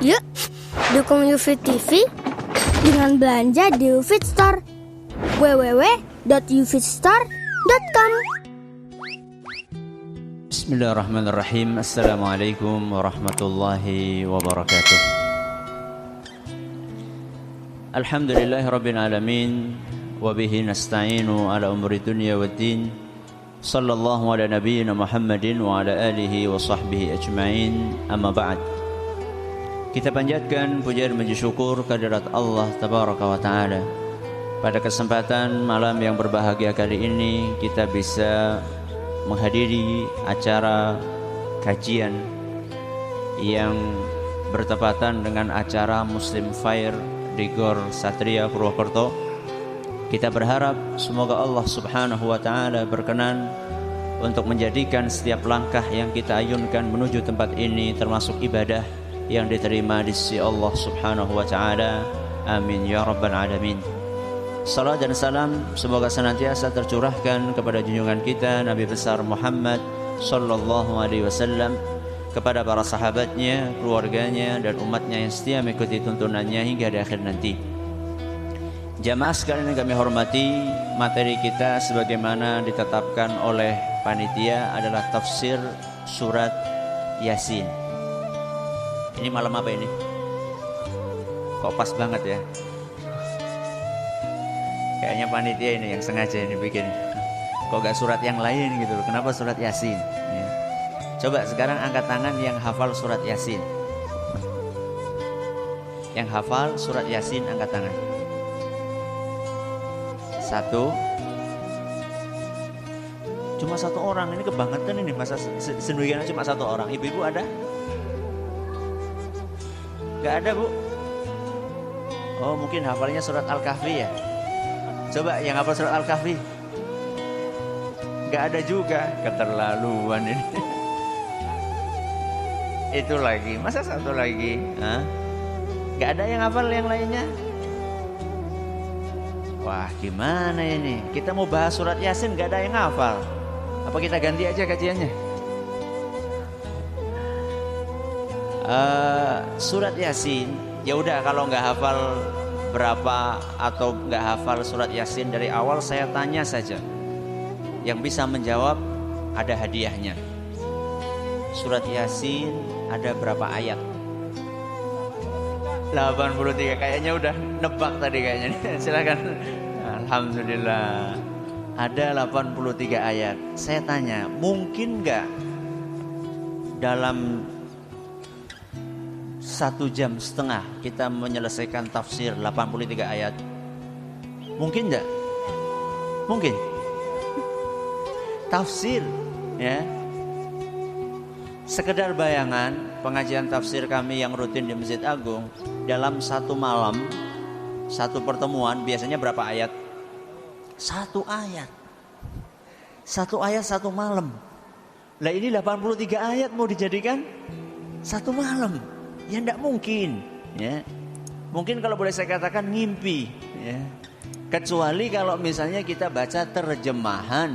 Yuk, dukung UFIT TV dengan belanja di UFIT Store. www.ufitstore.com. Bismillahirrahmanirrahim. Assalamualaikum warahmatullahi wabarakatuh. Alhamdulillahirabbil alamin wa bihi nasta'inu ala umuri dunya waddin. Sallallahu ala nabiyyina Muhammadin wa ala alihi wa sahbihi ajma'in. Amma ba'd. Kita panjatkan puja dan puji syukur kehadirat Allah tabaraka wa taala. Pada kesempatan malam yang berbahagia kali ini kita bisa menghadiri acara kajian yang bertepatan dengan acara Muslim Fair di Gor Satria Purwokerto. Kita berharap semoga Allah Subhanahu wa taala berkenan untuk menjadikan setiap langkah yang kita ayunkan menuju tempat ini termasuk ibadah yang diterima di sisi Allah Subhanahu wa taala. Amin ya rabbal alamin. Salam dan salam semoga senantiasa tercurahkan kepada junjungan kita Nabi besar Muhammad sallallahu alaihi wasallam, kepada para sahabatnya, keluarganya dan umatnya yang setia mengikuti tuntunannya hingga di akhir nanti. Jamaah sekalian yang kami hormati, materi kita sebagaimana ditetapkan oleh panitia adalah tafsir surat Yasin. Ini malam apa ini? Kok pas banget ya? Kayaknya panitia ini yang sengaja ini bikin. Kok gak surat yang lain gitu loh? Kenapa surat Yasin? Ya. Coba sekarang angkat tangan yang hafal surat Yasin. Yang hafal surat Yasin angkat tangan. 1. Cuma 1 orang, ini kebangetan ini. Masa sendirian cuma 1 orang. Ibu-ibu ada? Gak ada, Bu? Oh, mungkin hafalnya surat Al-Kahfi ya? Coba yang hafal surat Al-Kahfi. Gak ada juga. Keterlaluan ini. Itu lagi. Masa 1 lagi? Hah? Gak ada yang hafal yang lainnya? Wah, gimana ini? Kita mau bahas surat Yasin gak ada yang hafal. Apa kita ganti aja kajiannya? Surat Yasin, ya udah kalau nggak hafal berapa atau nggak hafal surat Yasin dari awal, saya tanya saja. Yang bisa menjawab ada hadiahnya. Surat Yasin ada berapa ayat? 83, kayaknya udah nebak tadi kayaknya. Silakan. Alhamdulillah. Ada 83 ayat. Saya tanya, mungkin nggak dalam 1,5 jam kita menyelesaikan tafsir 83 ayat? Mungkin enggak? Mungkin. Tafsir ya. Sekedar bayangan, pengajian tafsir kami yang rutin di Masjid Agung, dalam 1 malam, 1 pertemuan biasanya berapa ayat? 1 ayat. 1 ayat 1 malam. Lah ini 83 ayat mau dijadikan 1 malam. Ya enggak mungkin ya. Mungkin kalau boleh saya katakan ngimpi ya. Kecuali kalau misalnya kita baca terjemahan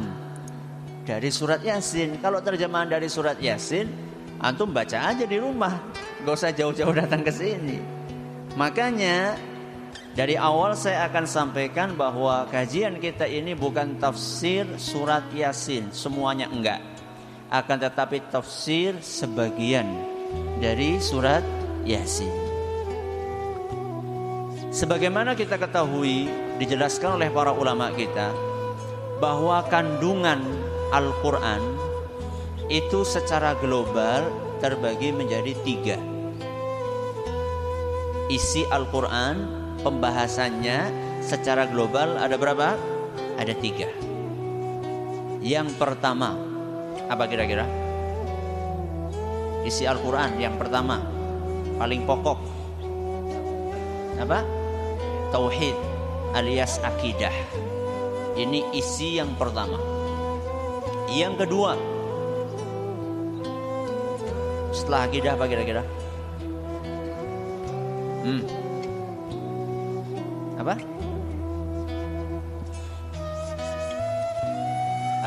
dari surat Yasin. Kalau terjemahan dari surat Yasin, antum baca aja di rumah, gak usah jauh-jauh datang ke sini. Makanya dari awal saya akan sampaikan bahwa kajian kita ini bukan tafsir surat Yasin semuanya, enggak. Akan tetapi tafsir sebagian dari surat Yasin. Sebagaimana kita ketahui, dijelaskan oleh para ulama kita bahwa kandungan Al-Quran itu secara global terbagi menjadi 3. Isi Al-Quran, pembahasannya secara global ada berapa? Ada 3. Yang pertama, apa kira-kira? Isi Al-Quran yang pertama, paling pokok, apa? Tauhid alias akidah. Ini isi yang pertama. Yang kedua, setelah akidah apa kira-kira? Apa?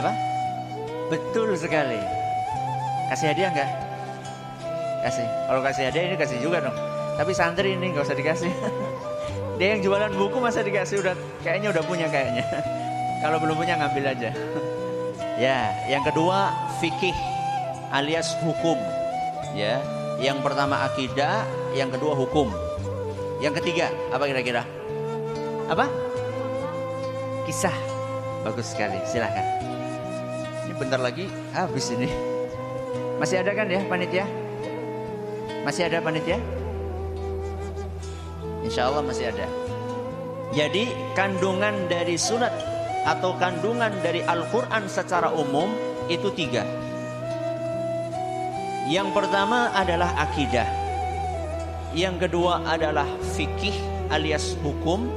Apa? Betul sekali. Kasih hadiah enggak? Kasih. Kalau kasih hadiah ini kasih juga dong. Tapi santri ini nggak usah dikasih. Dia yang jualan buku masa dikasih, kayaknya udah punya kayaknya. Kalau belum punya ngambil aja. Ya, yang kedua fikih alias hukum. Ya, yang pertama akidah, yang kedua hukum. Yang ketiga apa kira-kira? Apa? Kisah. Bagus sekali, silakan. Ini bentar lagi habis ini. Masih ada kan ya panitia? Masih ada panitia? Insya Allah masih ada. Jadi kandungan dari surat atau kandungan dari Al-Quran secara umum itu 3. Yang pertama adalah akidah. Yang kedua adalah fikih alias hukum.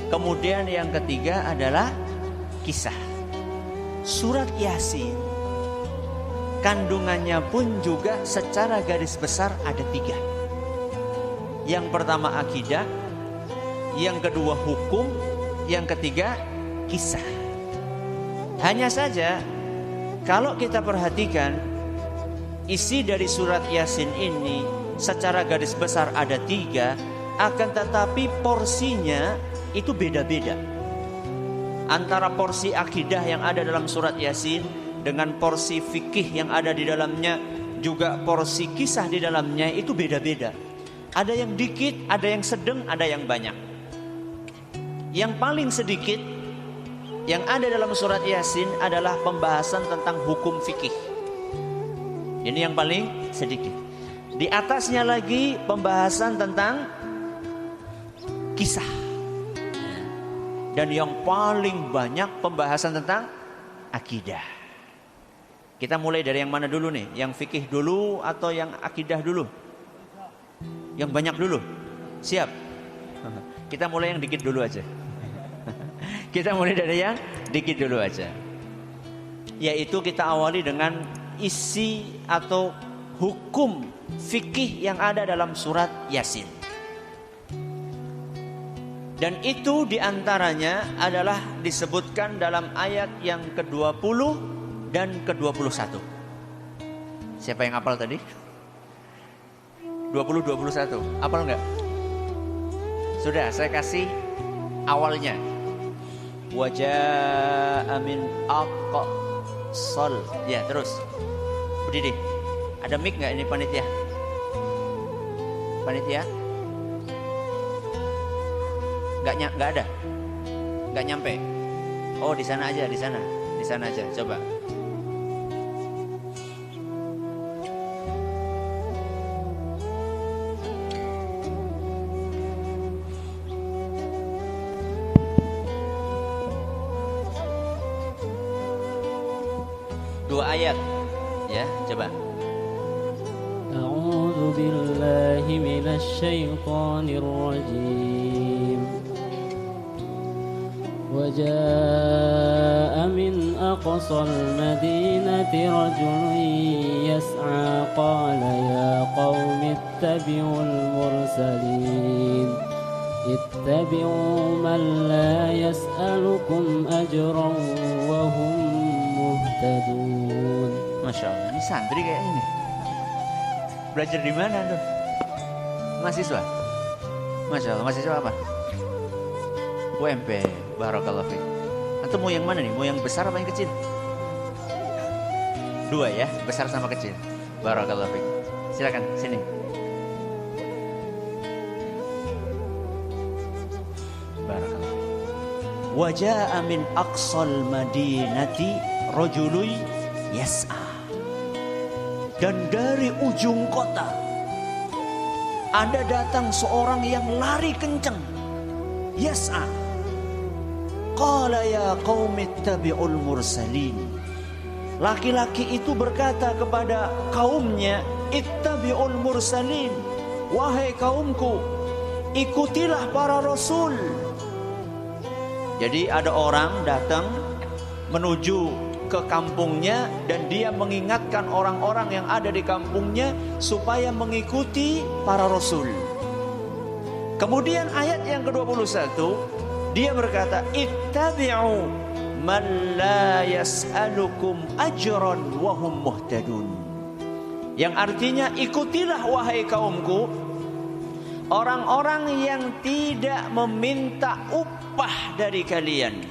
Kemudian yang ketiga adalah kisah. Surat Yasin kandungannya pun juga secara garis besar ada 3. Yang pertama akidah, yang kedua hukum, yang ketiga kisah. Hanya saja kalau kita perhatikan isi dari surat Yasin ini secara garis besar ada 3, akan tetapi porsinya itu beda-beda. Antara porsi akidah yang ada dalam surat Yasin dengan porsi fikih yang ada di dalamnya, juga porsi kisah di dalamnya itu beda-beda. Ada yang dikit, ada yang sedang, ada yang banyak. Yang paling sedikit yang ada dalam surat Yasin adalah pembahasan tentang hukum fikih. Ini yang paling sedikit. Di atasnya lagi pembahasan tentang kisah. Dan yang paling banyak pembahasan tentang akidah. Kita mulai dari yang mana dulu nih? Yang fikih dulu atau yang akidah dulu? Yang banyak dulu? Siap? Kita mulai yang dikit dulu aja. Kita mulai dari yang dikit dulu aja. Yaitu kita awali dengan isi atau hukum fikih yang ada dalam surat Yasin. Dan itu diantaranya adalah disebutkan dalam ayat yang ke-20 dan ke-21. Siapa yang hafal tadi? 20-21. Hafal enggak? Sudah, saya kasih awalnya. Waja'a min aqsal. Ya, terus. Berdiri. Ada mic enggak ini panitia? Panitia? Enggak ada. Enggak nyampe. Oh, di sana aja, di sana. Di sana aja, coba. Dua ayat. Ya, coba. A'udzu billahi minasy syaithanir rajim. وجاء من أقصى المدينة رجل يسعى قال يا قوم اتبعوا المرسلين اتبعوا من لا يسألكم أجرا وهم مهتدون. Masya Allah, ini santri kayak ini. Belajar di mana tuh? Mahasiswa? Masya Allah, mahasiswa apa? UMP, barakallahu fiik. Atau mau yang mana nih? Mau yang besar apa yang kecil? Dua ya, besar sama kecil. Barakallahu fiik. Silakan sini. Barakallahu fiik. Waja'a min aqsal madinati rajulun yas'a. Dan dari ujung kota ada datang seorang yang lari kencang. Yas'a. Qala ya qaumi ittabi'ul mursalin. Laki-laki itu berkata kepada kaumnya, ittabi'ul mursalin. Wahai kaumku, ikutilah para rasul. Jadi ada orang datang menuju ke kampungnya dan dia mengingatkan orang-orang yang ada di kampungnya supaya mengikuti para rasul. Kemudian ayat yang ke-21 dia berkata, ittabi'u man la yas'alukum ajran wa hum muhtadun. Yang artinya ikutilah wahai kaumku orang-orang yang tidak meminta upah dari kalian.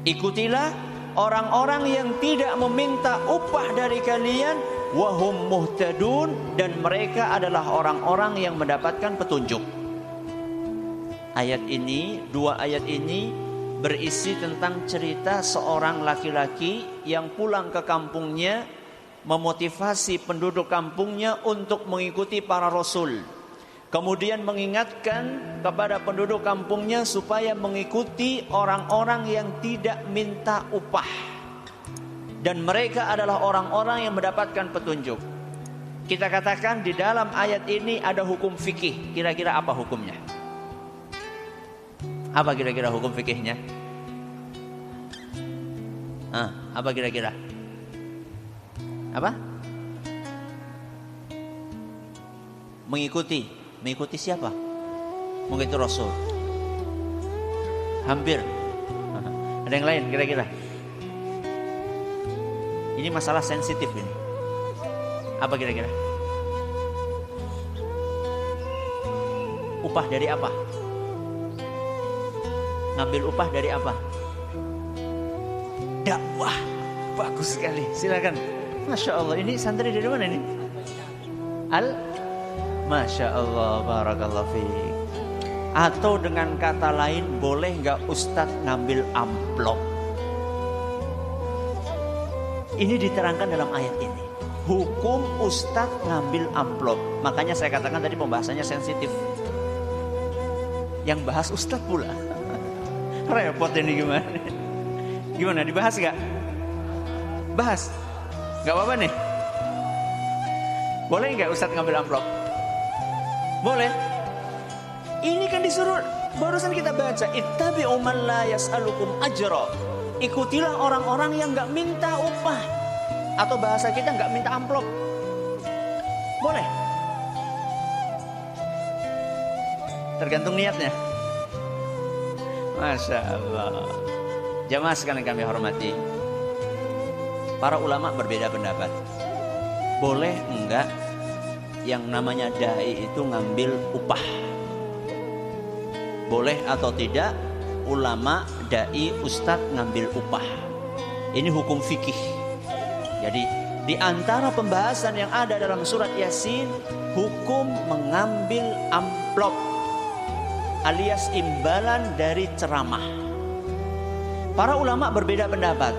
Ikutilah orang-orang yang tidak meminta upah dari kalian, wahum muhtadun, dan mereka adalah orang-orang yang mendapatkan petunjuk. Ayat ini, dua ayat ini berisi tentang cerita seorang laki-laki yang pulang ke kampungnya, memotivasi penduduk kampungnya untuk mengikuti para rasul. Kemudian mengingatkan kepada penduduk kampungnya supaya mengikuti orang-orang yang tidak minta upah. Dan mereka adalah orang-orang yang mendapatkan petunjuk. Kita katakan di dalam ayat ini ada hukum fikih. Kira-kira apa hukumnya? Apa kira-kira hukum fikihnya? Apa kira-kira? Apa? Mengikuti siapa? Mengikuti Rasul. Hampir. Ada yang lain kira-kira? Ini masalah sensitif ini. Apa kira-kira? Upah dari apa? Ngambil upah dari apa? Dakwah. Bagus sekali. Silakan. Masya Allah. Ini santri dari mana ini? Masya Allah. Barakallahu fiik. Atau dengan kata lain, boleh nggak Ustadz ngambil amplop? Ini diterangkan dalam ayat ini. Hukum Ustadz ngambil amplop. Makanya saya katakan tadi pembahasannya sensitif. Yang bahas Ustadz pula. Repot ini gimana? Gimana, dibahas gak? Bahas? Gak apa-apa nih? Boleh gak Ustadz ngambil amplop? Boleh? Ini kan disuruh, barusan kita baca, ittabi'u man la yas'alukum ajra. Ikutilah orang-orang yang gak minta upah. Atau bahasa kita gak minta amplop. Boleh? Tergantung niatnya. Masya Allah. Jamaah sekalian kami hormati, para ulama berbeda pendapat. Boleh enggak yang namanya dai itu ngambil upah? Boleh atau tidak ulama, dai, ustadz ngambil upah? Ini hukum fikih. Jadi di antara pembahasan yang ada dalam surat Yasin, hukum mengambil amplop alias imbalan dari ceramah. Para ulama berbeda pendapat.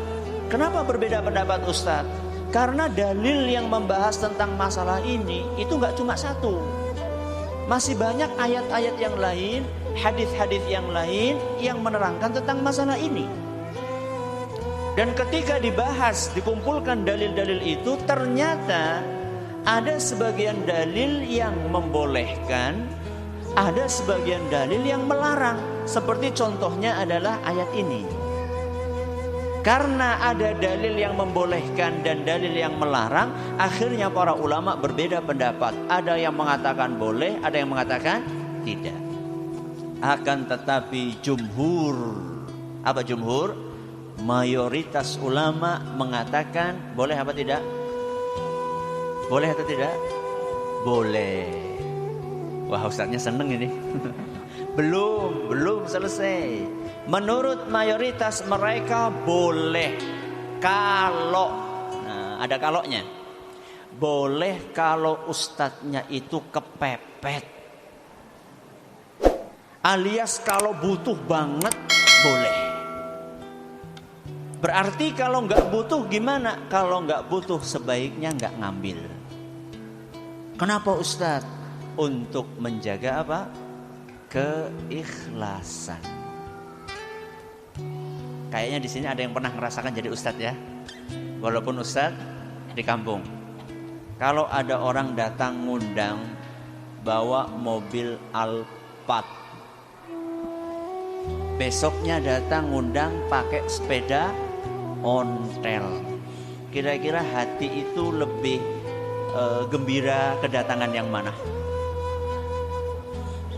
Kenapa berbeda pendapat Ustadz? Karena dalil yang membahas tentang masalah ini itu gak cuma satu. Masih banyak ayat-ayat yang lain, hadis-hadis yang lain yang menerangkan tentang masalah ini. Dan ketika dibahas, dikumpulkan dalil-dalil itu, ternyata ada sebagian dalil yang membolehkan, ada sebagian dalil yang melarang. Seperti contohnya adalah ayat ini. Karena ada dalil yang membolehkan dan dalil yang melarang, akhirnya para ulama berbeda pendapat. Ada yang mengatakan boleh, ada yang mengatakan tidak. Akan tetapi jumhur, apa jumhur? Mayoritas ulama mengatakan boleh apa tidak? Boleh atau tidak? Boleh. Wah, ustadznya seneng ini. Belum selesai. Menurut mayoritas mereka boleh kalau, ada kaloknya. Boleh kalau ustadznya itu kepepet. Alias kalau butuh banget boleh. Berarti kalau nggak butuh gimana? Kalau nggak butuh sebaiknya nggak ngambil. Kenapa Ustadz? Untuk menjaga apa? Keikhlasan. Kayaknya di sini ada yang pernah merasakan jadi Ustadz ya. Walaupun Ustadz di kampung. Kalau ada orang datang ngundang bawa mobil Alphard, besoknya datang ngundang pakai sepeda ontel. Kira-kira hati itu lebih gembira kedatangan yang mana?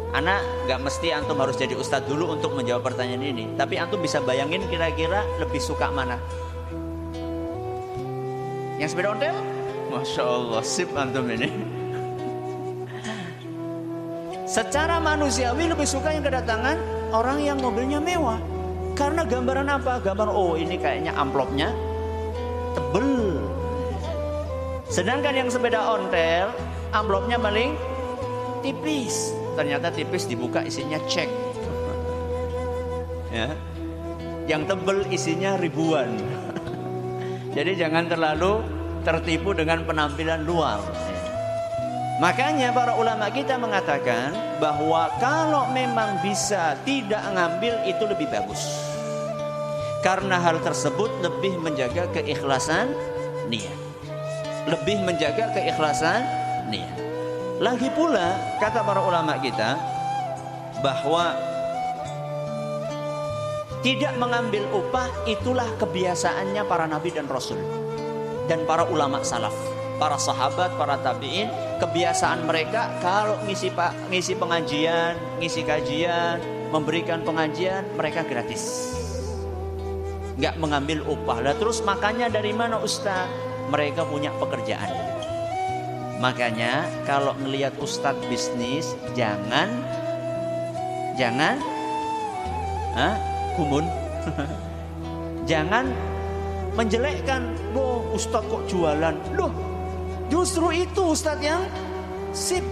Anak gak mesti antum harus jadi ustadz dulu untuk menjawab pertanyaan ini. Tapi antum bisa bayangin kira-kira lebih suka mana? Yang sepeda ontel? Masya Allah, sip antum ini. Secara manusiawi lebih suka yang kedatangan orang yang mobilnya mewah. Karena gambaran apa? Gambar, oh ini kayaknya amplopnya tebel. Sedangkan yang sepeda ontel, amplopnya paling tipis. Ternyata tipis, dibuka isinya cek. Ya. Yang tebel isinya ribuan. Jadi jangan terlalu tertipu dengan penampilan luar. Makanya para ulama kita mengatakan bahwa kalau memang bisa tidak ngambil itu lebih bagus. Karena hal tersebut lebih menjaga keikhlasan niat. Lebih menjaga keikhlasan niat. Lagi pula kata para ulama kita bahwa tidak mengambil upah itulah kebiasaannya para nabi dan rasul dan para ulama salaf, para sahabat, para tabi'in. Kebiasaan mereka kalau ngisi pengajian, ngisi kajian, memberikan pengajian, mereka gratis, nggak mengambil upah. Lah terus makanya dari mana Ustaz? Mereka punya pekerjaan. Makanya kalau ngelihat Ustadz bisnis jangan kumun. Jangan menjelekkan. Loh Ustadz kok jualan? Loh justru itu Ustadz yang sip.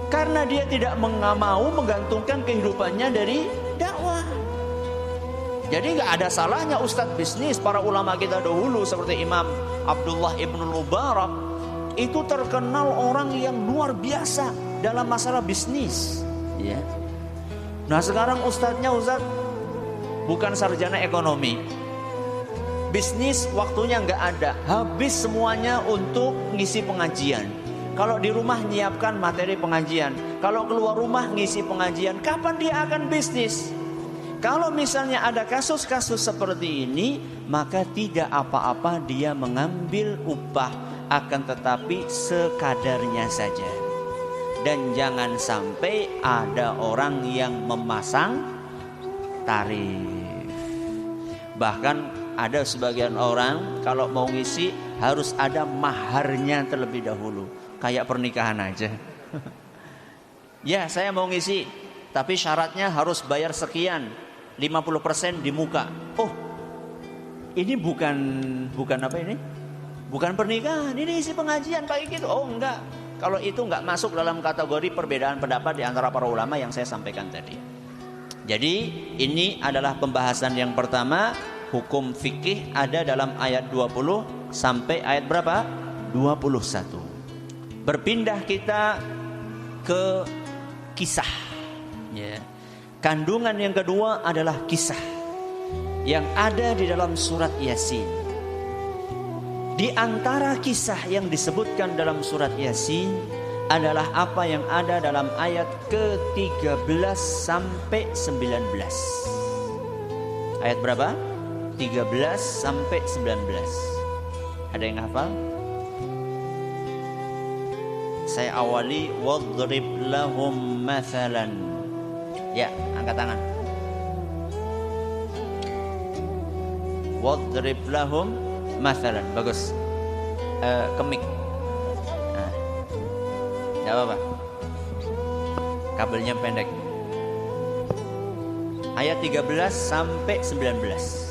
Karena dia tidak mau menggantungkan kehidupannya dari dakwah. Jadi gak ada salahnya Ustadz bisnis. Para ulama kita dahulu seperti Imam Abdullah ibn Mubarak itu terkenal orang yang luar biasa dalam masalah bisnis. Ya. Nah sekarang ustadznya bukan sarjana ekonomi. Bisnis waktunya nggak ada, habis semuanya untuk ngisi pengajian. Kalau di rumah nyiapkan materi pengajian, kalau keluar rumah ngisi pengajian, kapan dia akan bisnis? Kalau misalnya ada kasus-kasus seperti ini, maka tidak apa-apa dia mengambil upah, akan tetapi sekadarnya saja. Dan jangan sampai ada orang yang memasang tarif. Bahkan ada sebagian orang kalau mau ngisi harus ada maharnya terlebih dahulu. Kayak pernikahan aja. Ya saya mau ngisi, tapi syaratnya harus bayar sekian, 50% di muka. Oh ini bukan apa ini? Bukan pernikahan, ini isi pengajian kayak gitu. Oh enggak, kalau itu enggak masuk dalam kategori perbedaan pendapat di antara para ulama yang saya sampaikan tadi. Jadi ini adalah pembahasan yang pertama. Hukum fikih ada dalam ayat 20 sampai ayat berapa? 21. Berpindah kita ke kisah. Ya. Kandungan yang kedua adalah kisah yang ada di dalam surat Yasin. Di antara kisah yang disebutkan dalam surat Yasin adalah apa yang ada dalam ayat ke-13 sampai 19. Ayat berapa? 13 sampai 19. Ada yang hafal? Saya awali wadrib lahum mathalan. Ya, angkat tangan. Wadrib lahum mathalan. Bagus. Kemik. Nah. Enggak apa-apa. Kabelnya pendek. Ayat 13 sampai 19.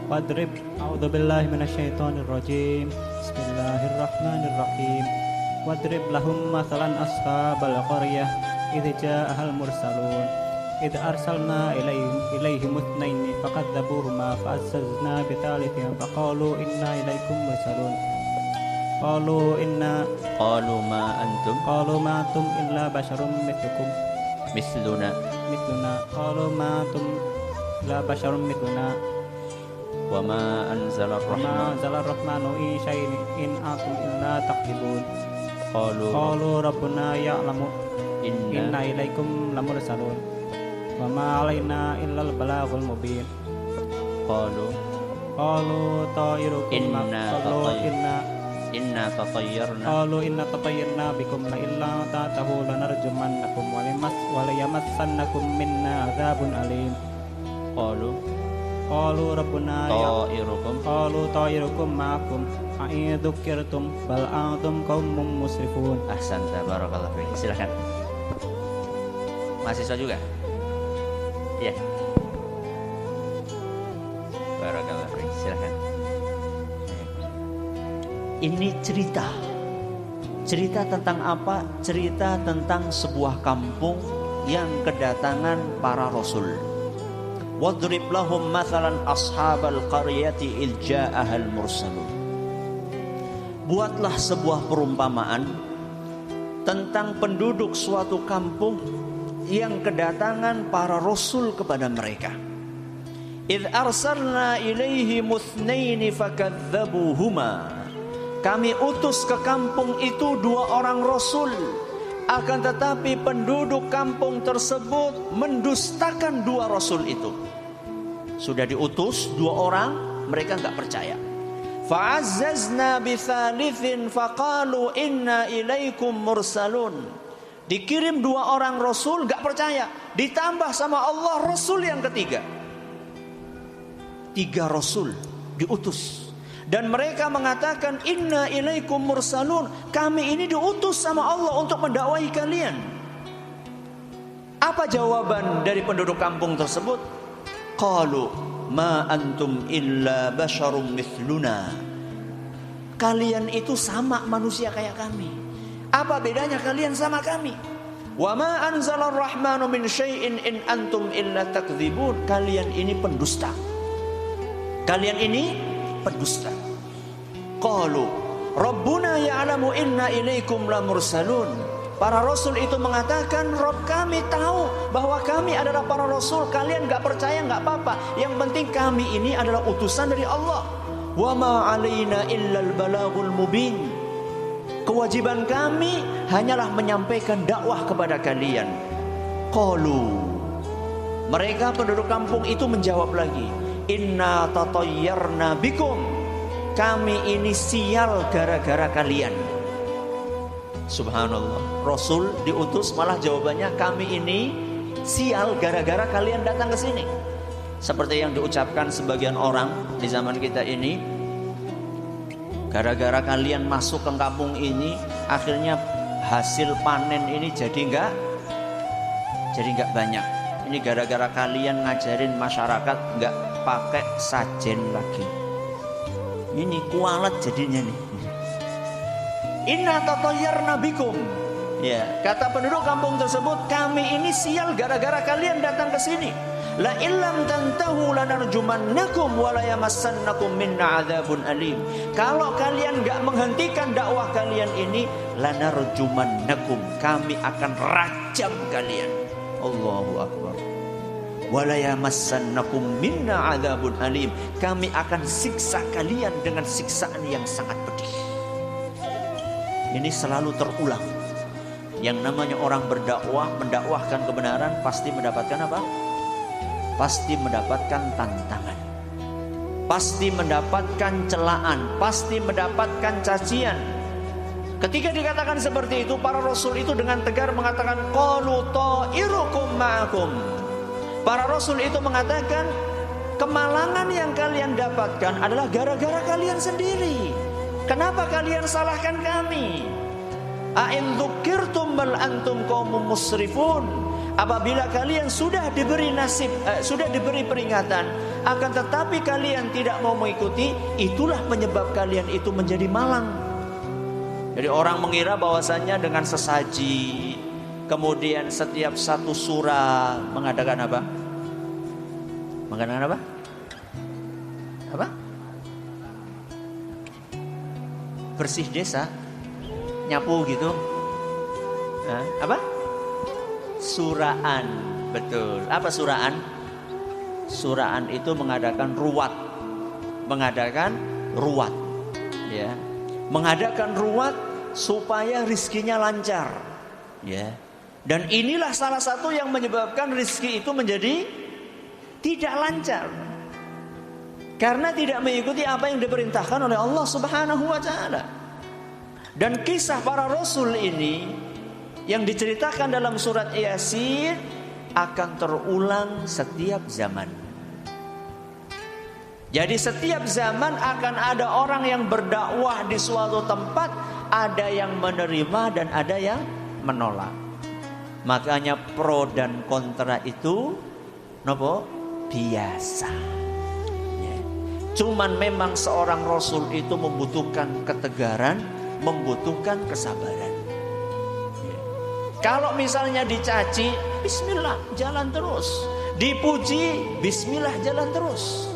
Wadrib, a'udzubillahi minasyaitonirrajim. Bismillahirrahmanirrahim. Wadrib lahum mathalan ashabal qaryah idh ja'ahal mursalun idh arsalna ilaihim itsnaini fakadzabuhuma fa'azzazna bitsalitsin faqalu inna ilaikum mursalun qalu ma antum illa basyarum mithluna qalu ma antum illa basyarum mithluna wa ma anzala ar-rahmanu in antum illa takdzibun qalu rabbuna ya'lamu inna ilaikum lamursalun wa ma alaina illa al-balaghul mubin qalu ta'irukum inna tatayyarna bikum la illa ta'tahu lanarjumannakum wa layamassannakum minna adzabun alim Qalu rabbuna ta'irukum. Qalu ta'irukum ma'akum a'idzukkirtum bal antum qaumun musrifun. Ahsanta, barakallahu fiik. Silakan. Mahasiswa juga? Iya. Barakallahu fiik. Silakan. Ini cerita. Cerita tentang apa? Cerita tentang sebuah kampung yang kedatangan para rasul. Wadrib lahum mathalan ashabal qaryati idh ja'ahal mursalun. Buatlah sebuah perumpamaan tentang penduduk suatu kampung yang kedatangan para rasul kepada mereka. Idh arsalna ilaihi muthnaini fakadzabuhuma. Kami utus ke kampung itu 2 orang rasul. Akan tetapi penduduk kampung tersebut mendustakan 2 rasul itu. Sudah diutus 2 orang, mereka enggak percaya. Fa'azzazna bithalithin faqalu inna ilaikum mursalun. Dikirim 2 orang rasul, enggak percaya. Ditambah sama Allah rasul yang ketiga. 3 rasul diutus. Dan mereka mengatakan inna ilaikum mursalun. Kami ini diutus sama Allah untuk mendakwahi kalian. Apa jawaban dari penduduk kampung tersebut? Qalu ma antum illa basyarum mithluna. Kalian itu sama manusia kayak kami. Apa bedanya kalian sama kami? Wa ma anzalar rahmanu min syai'in in antum illa takdzibun. Kalian ini pendusta. Kalian ini pendusta. Qalu rabbuna ya'lamu inna ilaikum lamursalun. Para rasul itu mengatakan, Rabb kami tahu bahwa kami adalah para rasul. Kalian gak percaya gak apa-apa. Yang penting kami ini adalah utusan dari Allah. Wa ma alaina illal balagul mubin. Kewajiban kami hanyalah menyampaikan dakwah kepada kalian. Qalu, mereka penduduk kampung itu menjawab lagi, inna tatayyarna bikum. Kami ini sial gara-gara kalian. Subhanallah. Rasul diutus malah jawabannya kami ini sial gara-gara kalian datang ke sini. Seperti yang diucapkan sebagian orang di zaman kita ini, gara-gara kalian masuk ke kampung ini, akhirnya hasil panen ini jadi enggak banyak. Ini gara-gara kalian ngajarin masyarakat enggak pakai sajen lagi. Ini kualat jadinya nih. Inna tatayyarna bikum. Ya, kata penduduk kampung tersebut, kami ini sial gara-gara kalian datang ke sini. La illam tantahu lanarjumannakum wa la yamassannakum minna adzabun alim. Kalau kalian enggak menghentikan dakwah kalian ini, lanarjumannakum, kami akan rajam kalian. Allahu akbar. Wala yamassannakum minna adzabun alim. Kami akan siksa kalian dengan siksaan yang sangat pedih. Ini selalu terulang. Yang namanya orang berdakwah, mendakwahkan kebenaran pasti mendapatkan apa? Pasti mendapatkan tantangan. Pasti mendapatkan celaan, pasti mendapatkan cacian. Ketika dikatakan seperti itu, para rasul itu dengan tegar mengatakan qalu ta'irukum ma'akum. Para rasul itu mengatakan kemalangan yang kalian dapatkan adalah gara-gara kalian sendiri. Kenapa kalian salahkan kami? A'in dzukirtum bal antum qaumun musrifun. Apabila kalian sudah diberi sudah diberi peringatan, akan tetapi kalian tidak mau mengikuti, itulah penyebab kalian itu menjadi malang. Jadi orang mengira bahwasannya dengan sesaji, kemudian setiap satu surah mengadakan apa? Mengadakan apa? Apa? Bersih desa, nyapu gitu. Apa? Suraan, betul. Apa suraan? Suraan itu mengadakan ruwat, ya, mengadakan ruwat supaya rizkinya lancar, ya. Dan inilah salah satu yang menyebabkan rizki itu menjadi tidak lancar, karena tidak mengikuti apa yang diperintahkan oleh Allah Subhanahu wa ta'ala. Dan kisah para rasul ini yang diceritakan dalam surat Yasin akan terulang setiap zaman. Jadi setiap zaman akan ada orang yang berdakwah di suatu tempat, ada yang menerima dan ada yang menolak. Makanya pro dan kontra itu nopo biasa. Ya. Cuman memang seorang rasul itu membutuhkan ketegaran, membutuhkan kesabaran. Ya. Kalau misalnya dicaci, bismillah jalan terus. Dipuji, bismillah jalan terus.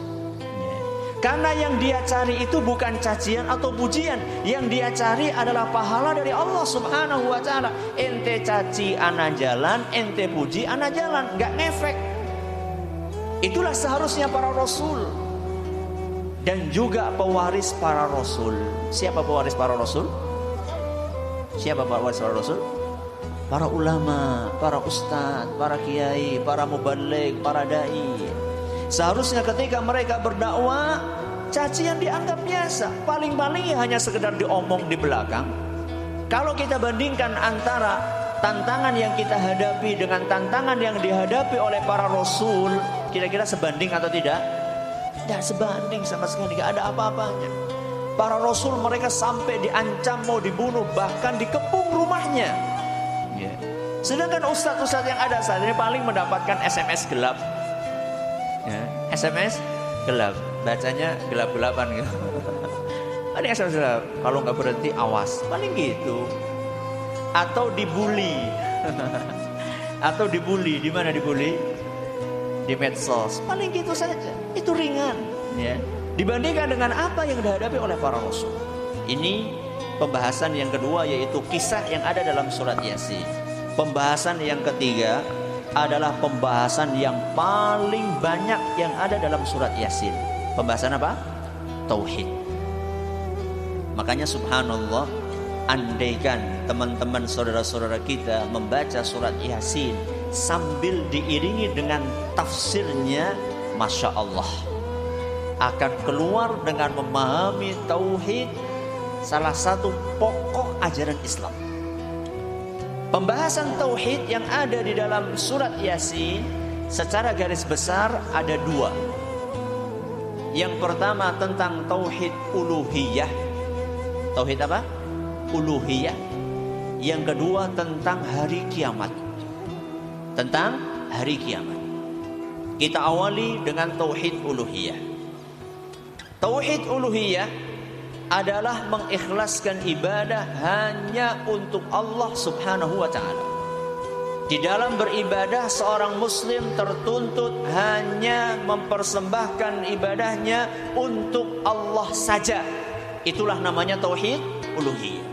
Karena yang dia cari itu bukan cacian atau pujian. Yang dia cari adalah pahala dari Allah Subhanahu wa ta'ala. Ente caci ana jalan, ente puji ana jalan, gak ngefek. Itulah seharusnya para rasul. Dan juga pewaris para rasul. Siapa pewaris para rasul? Siapa pewaris para rasul? Para ulama, para ustadz, para kiai, para mubaligh, para dai. Seharusnya ketika mereka berdakwah, cacian dianggap biasa. Paling-paling ya hanya sekedar diomong di belakang. Kalau kita bandingkan antara tantangan yang kita hadapi dengan tantangan yang dihadapi oleh para rasul, kira-kira sebanding atau tidak? Tidak sebanding sama sekali, tidak ada apa-apanya. Para rasul mereka sampai diancam mau dibunuh, bahkan dikepung rumahnya. Sedangkan ustadz-ustadz yang ada saat ini paling mendapatkan SMS gelap. Ya, SMS gelap, bacanya gelap-gelapan gitu. Ada SMS gelap, kalau nggak berhenti awas, paling gitu. Atau dibully, atau dibully, di mana dibully? Di medsos, paling gitu saja. Itu ringan, ya. Dibandingkan dengan apa yang dihadapi oleh para rasul. Ini pembahasan yang kedua, yaitu kisah yang ada dalam surat Yasin. Pembahasan yang ketiga adalah pembahasan yang paling banyak yang ada dalam surat Yasin. Pembahasan apa? Tauhid. Makanya subhanallah, andaikan teman-teman saudara-saudara kita membaca surat Yasin sambil diiringi dengan tafsirnya, Masya Allah, akan keluar dengan memahami tauhid, salah satu pokok ajaran Islam. Pembahasan tauhid yang ada di dalam surat Yasin secara garis besar ada dua. Yang pertama tentang tauhid uluhiyah. Tauhid apa? Uluhiyah. Yang kedua tentang hari kiamat. Tentang hari kiamat. Kita awali dengan tauhid uluhiyah. Tauhid uluhiyah adalah mengikhlaskan ibadah hanya untuk Allah Subhanahu wa ta'ala. Di dalam beribadah, seorang muslim tertuntut hanya mempersembahkan ibadahnya untuk Allah saja. Itulah namanya tauhid uluhiyah.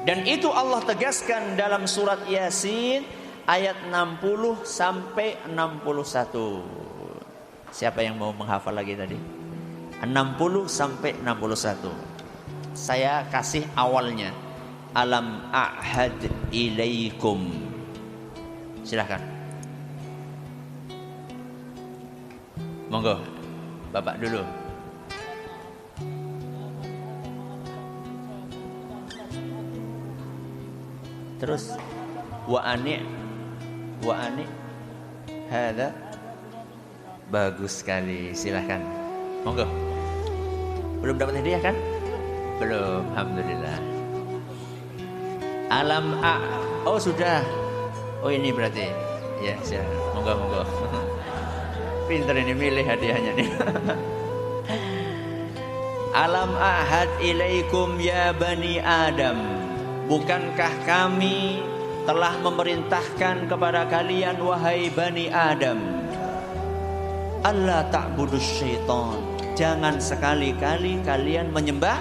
Dan itu Allah tegaskan dalam surat Yasin ayat 60 sampai 61. Siapa yang mau menghafal lagi tadi? 60 sampai 61. Saya kasih awalnya. Alam a'had ilaikum. Silahkan. Monggo, Bapak dulu. Terus wa ani hada. Bagus sekali, silahkan. Monggo. Belum dapat hadiah kan? Belum, alhamdulillah. Oh sudah. Oh ini berarti. Ya, silakan. Monggo. Pinter ini milih hadiahnya nih. Alam ahad ilaikum ya bani Adam. Bukankah kami telah memerintahkan kepada kalian wahai bani Adam, Allah ta'budus syaitan. Jangan sekali-kali kalian menyembah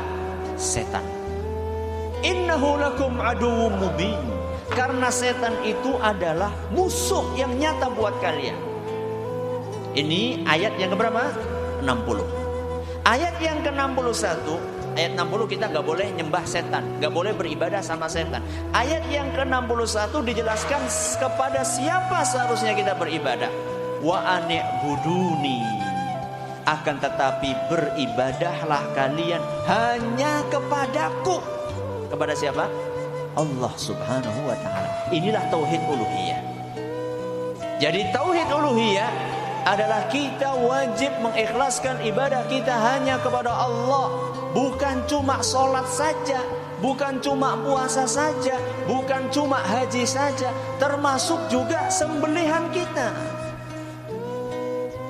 setan. Innahu lakum aduwwum mubin. Karena setan itu adalah musuh yang nyata buat kalian. Ini ayat yang keberapa? 60. Ayat yang ke-61, ayat 60 kita gak boleh nyembah setan, gak boleh beribadah sama setan. Ayat yang ke-61 dijelaskan kepada siapa seharusnya kita beribadah. Wa ani'buduni. Akan tetapi beribadahlah kalian hanya kepadaku. Kepada siapa? Allah Subhanahu wa ta'ala. Inilah tauhid uluhiyah. Jadi tauhid uluhiyah adalah kita wajib mengikhlaskan ibadah kita hanya kepada Allah. Bukan cuma sholat saja, bukan cuma puasa saja, bukan cuma haji saja, termasuk juga sembelihan kita.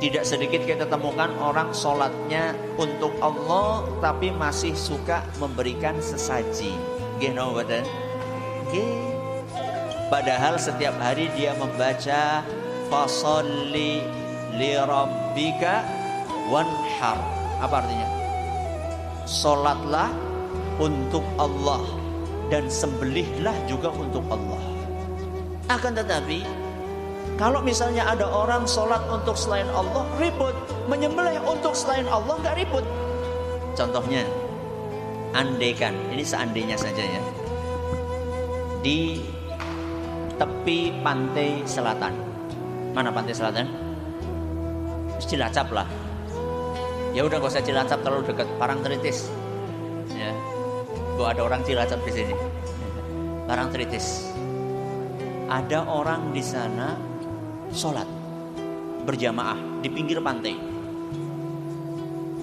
Tidak sedikit kita temukan orang sholatnya untuk Allah tapi masih suka memberikan sesaji. Padahal setiap hari dia membaca fasholli li rabbika wanhar. Apa artinya? Sholatlah untuk Allah dan sembelihlah juga untuk Allah. Akan tetapi kalau misalnya ada orang sholat untuk selain Allah ribut, menyembelih untuk selain Allah nggak ribut. Contohnya, andaikan, ini seandainya saja ya, di tepi pantai selatan. Mana pantai selatan? Cilacap lah. Ya udah gak usah Cilacap terlalu dekat, Parangtritis. Ya, ada orang Cilacap di sini. Parangtritis. Ada orang di sana sholat berjamaah di pinggir pantai,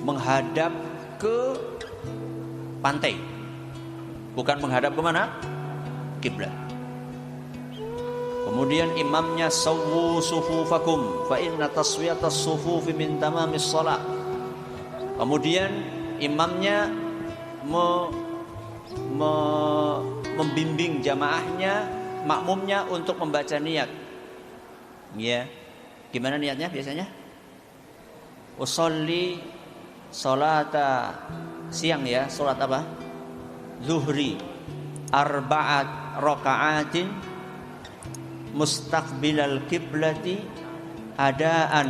menghadap ke pantai, bukan menghadap ke mana? Kiblat. Kemudian imamnya sawwu sufufakum fa inna taswiyatas sufufi min tamamis shalah. Kemudian imamnya membimbing jamaahnya, makmumnya untuk membaca niat. Ya. Gimana niatnya biasanya? Usolli salata siang ya, salat apa? Zuhri arba'at raka'atin mustaqbilal kiblati adaan.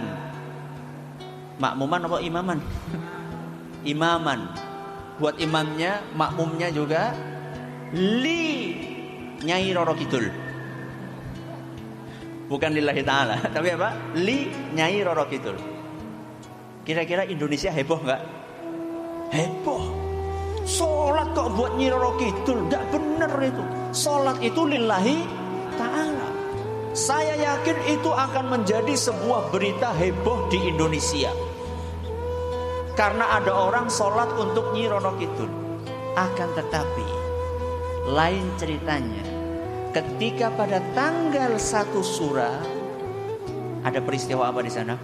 Makmuman apa imaman? Imaman. Buat imamnya, makmumnya juga li Nyai Roro Kidul. Bukan lillahi ta'ala, tapi apa? Li Nyai Roro Kidul. Kira-kira Indonesia heboh nggak? Heboh. Sholat kok buat Nyai Roro Kidul? Nggak bener itu. Sholat itu lillahi ta'ala. Saya yakin itu akan menjadi sebuah berita heboh di Indonesia. Karena ada orang sholat untuk Nyi Roro Kidul. Akan tetapi lain ceritanya, ketika pada tanggal 1 Sura ada peristiwa apa di sana?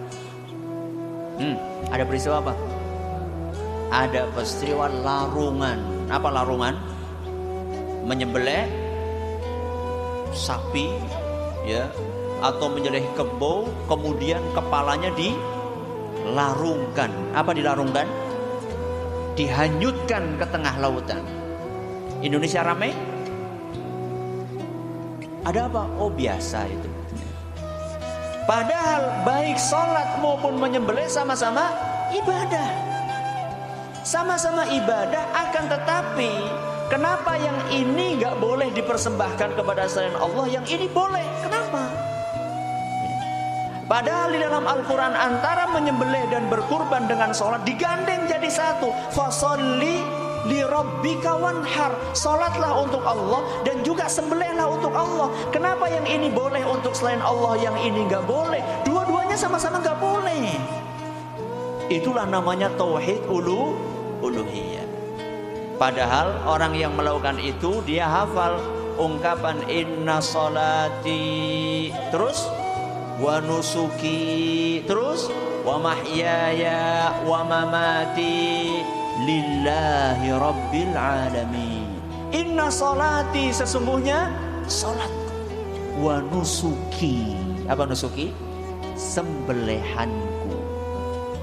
Ada peristiwa apa? Ada peristiwa larungan. Apa larungan? Menyembelih sapi, ya, atau menyembelih kebo, kemudian kepalanya dilarungkan. Apa dilarungkan? Dihanyutkan ke tengah lautan. Indonesia ramai? Ada apa? Oh biasa itu. Padahal baik sholat maupun menyembelih sama-sama ibadah. Sama-sama ibadah, akan tetapi kenapa yang ini gak boleh dipersembahkan kepada selain Allah, yang ini boleh? Kenapa? Padahal di dalam Al-Quran antara menyembelih dan berkurban dengan sholat digandeng jadi satu. Fasholli li rabbika wanhar. Sholatlah untuk Allah dan juga sembelihlah untuk Allah. Kenapa yang ini boleh untuk selain Allah, yang ini gak boleh? Dua-duanya sama-sama gak boleh. Itulah namanya tauhid uluhiyah. Padahal orang yang melakukan itu dia hafal ungkapan inna sholati, terus wa nusuki, terus wa mahyaya wa mamati lillahi rabbil alamin. Inna sholati, sesungguhnya salatku, wa nusuki, apa nusuki? Sembelihanku,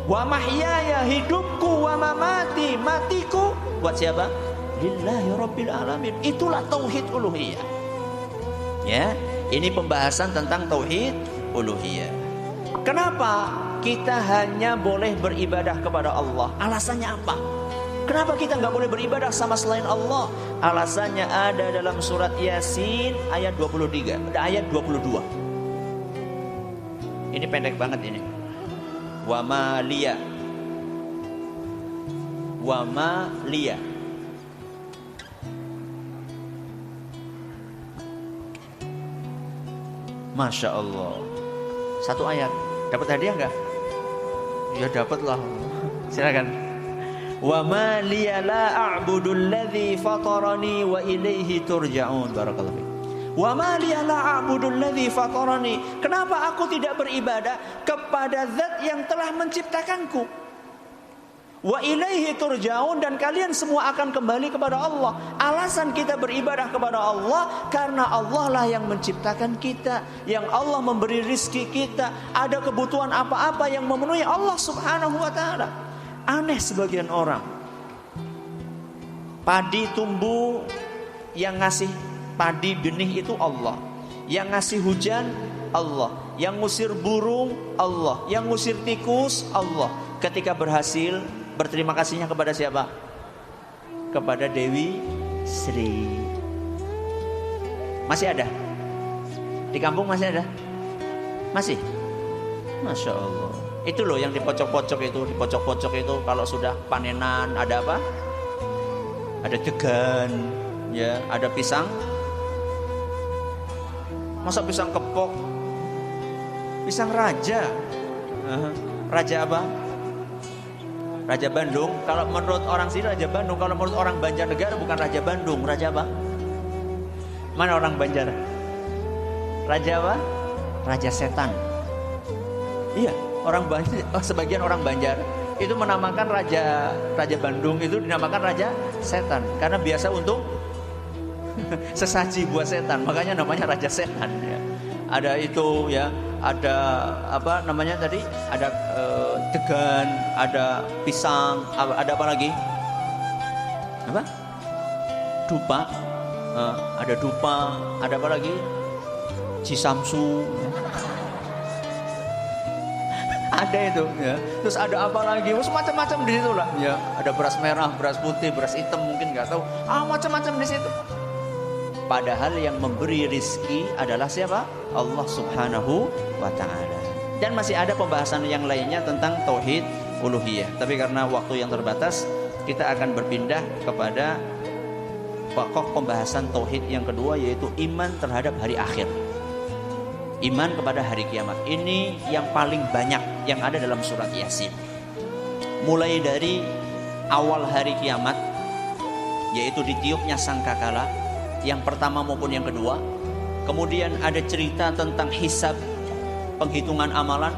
wa mahyaya, hidupku, wa mamati, matiku, buat siapa? Lillahi rabbil alamin. Itulah tauhid uluhiyah. Ya, ini pembahasan tentang tauhid uluhiyah. Kenapa kita hanya boleh beribadah kepada Allah? Alasannya apa? Kenapa kita nggak boleh beribadah sama selain Allah? Alasannya ada dalam surat Yasin ayat 23, ayat 22. Ini pendek banget ini. Wa ma liya, wa ma liya. Masya Allah. Satu ayat. Dapat hadiah enggak? Ya dapatlah. Silakan. Wa ma liya la a'budul ladzi fatarani wa ilaihi turja'un. Barakallahu fiik. Wa ma liya la a'budul ladzi fatarani. Kenapa aku tidak beribadah kepada zat yang telah menciptakanku? Wa ilaihi turja'un, dan kalian semua akan kembali kepada Allah. Alasan kita beribadah kepada Allah karena Allah lah yang menciptakan kita, yang Allah memberi rizki kita. Ada kebutuhan apa-apa yang memenuhi Allah Subhanahu wa taala. Aneh sebagian orang. Padi tumbuh, yang ngasih padi benih itu Allah, yang ngasih hujan Allah, yang ngusir burung Allah, yang ngusir tikus Allah. Ketika berhasil, berterima kasihnya kepada siapa? Kepada Dewi Sri. Masih ada? Di kampung masih ada? Masih? Masya Allah. Itu loh yang di pojok-pojok itu, di pojok-pojok itu kalau sudah panenan ada apa? Ada degan, ya, ada pisang. Masa pisang kepok? Pisang raja. Raja apa? Raja Bandung. Kalau menurut orang sini Raja Bandung. Kalau menurut orang Banjarnegara bukan Raja Bandung. Raja apa? Mana orang Banjar? Raja apa? Raja setan. Iya, orang Banjar, sebagian orang Banjar itu menamakan Raja Bandung itu dinamakan Raja Setan karena biasa untuk sesaji buat setan, makanya namanya Raja Setan ya. Ada itu ya, ada apa namanya tadi? Ada degan, ada pisang, ada apa lagi? Apa? Dupa. Ada dupa, ada apa lagi? Cisamsu. Ada itu ya. Terus ada apa lagi? Macam-macam di situ lah ya. Ada beras merah, beras putih, beras hitam mungkin nggak tahu. Macam-macam di situ. Padahal yang memberi rizki adalah siapa? Allah Subhanahu wa ta'ala. Dan masih ada pembahasan yang lainnya tentang tauhid uluhiyah. Tapi karena waktu yang terbatas, kita akan berpindah kepada pokok pembahasan tauhid yang kedua, yaitu iman terhadap hari akhir. Iman kepada hari kiamat. Ini yang paling banyak yang ada dalam surat Yasin. Mulai dari awal hari kiamat, yaitu ditiupnya sangkakala, yang pertama maupun yang kedua. Kemudian ada cerita tentang hisab, penghitungan amalan.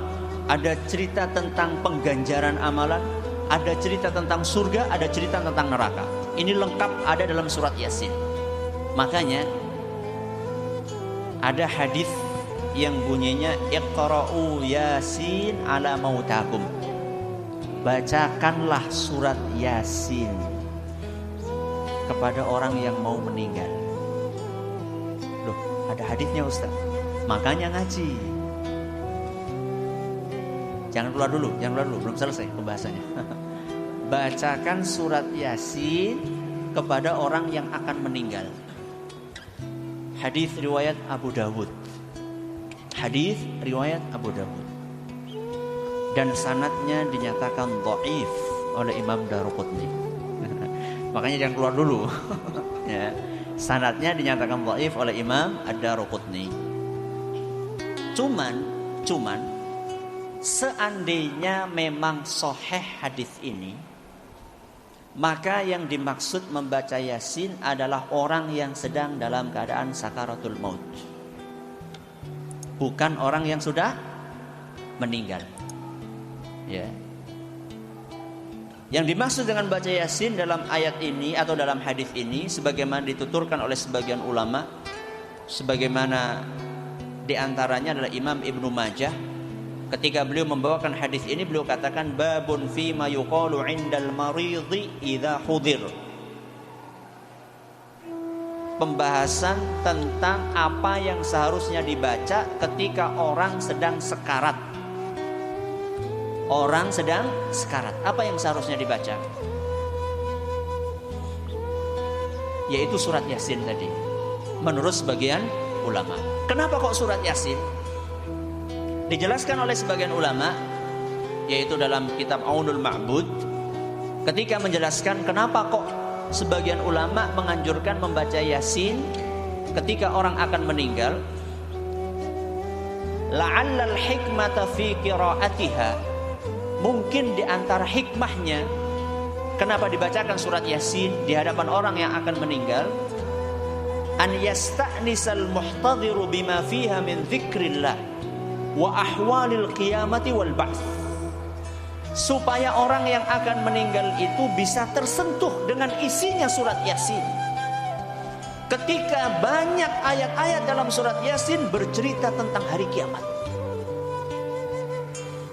Ada cerita tentang pengganjaran amalan. Ada cerita tentang surga, ada cerita tentang neraka. Ini lengkap ada dalam surat Yasin. Makanya ada hadis yang bunyinya Iqra'u Yasin ala mautakum. Bacakanlah surat Yasin kepada orang yang mau meninggal. Loh, ada hadisnya Ustaz. Makanya ngaji. Jangan keluar dulu, belum selesai pembahasannya. Bacakan surat Yasin kepada orang yang akan meninggal. Hadis riwayat Abu Dawud. Hadis riwayat Abu Dawud. Dan sanadnya dinyatakan dhaif oleh Imam Daruqutni. Makanya jangan keluar dulu. Ya. Sanadnya dinyatakan dhaif oleh Imam Ad-Daruqutni. Cuman seandainya memang sahih hadis ini, maka yang dimaksud membaca Yasin adalah orang yang sedang dalam keadaan sakaratul maut, bukan orang yang sudah meninggal. Ya. Yang dimaksud dengan baca Yasin dalam ayat ini atau dalam hadis ini, sebagaimana dituturkan oleh sebagian ulama, sebagaimana diantaranya adalah Imam Ibnu Majah. Ketika beliau membawakan hadis ini, beliau katakan babun fi ma yuqalu 'indal maridhi idza hudir. Pembahasan tentang apa yang seharusnya dibaca ketika orang sedang sekarat. Orang sedang sekarat, apa yang seharusnya dibaca? Yaitu surat Yasin tadi, menurut sebagian ulama. Kenapa kok surat Yasin? Dijelaskan oleh sebagian ulama, yaitu dalam kitab Aunul Ma'bud, ketika menjelaskan kenapa kok sebagian ulama menganjurkan membaca Yasin ketika orang akan meninggal. La'allal hikmata fi qira'atiha, Mungkin di antara hikmahnya kenapa dibacakan surat Yasin di hadapan orang yang akan meninggal, an yasta'nisal muhtadhiru bima fiha min dzikrillah wa ahwalil qiyamati wal ba'ts. Supaya orang yang akan meninggal itu bisa tersentuh dengan isinya surat Yasin. Ketika banyak ayat-ayat dalam surat Yasin bercerita tentang hari kiamat,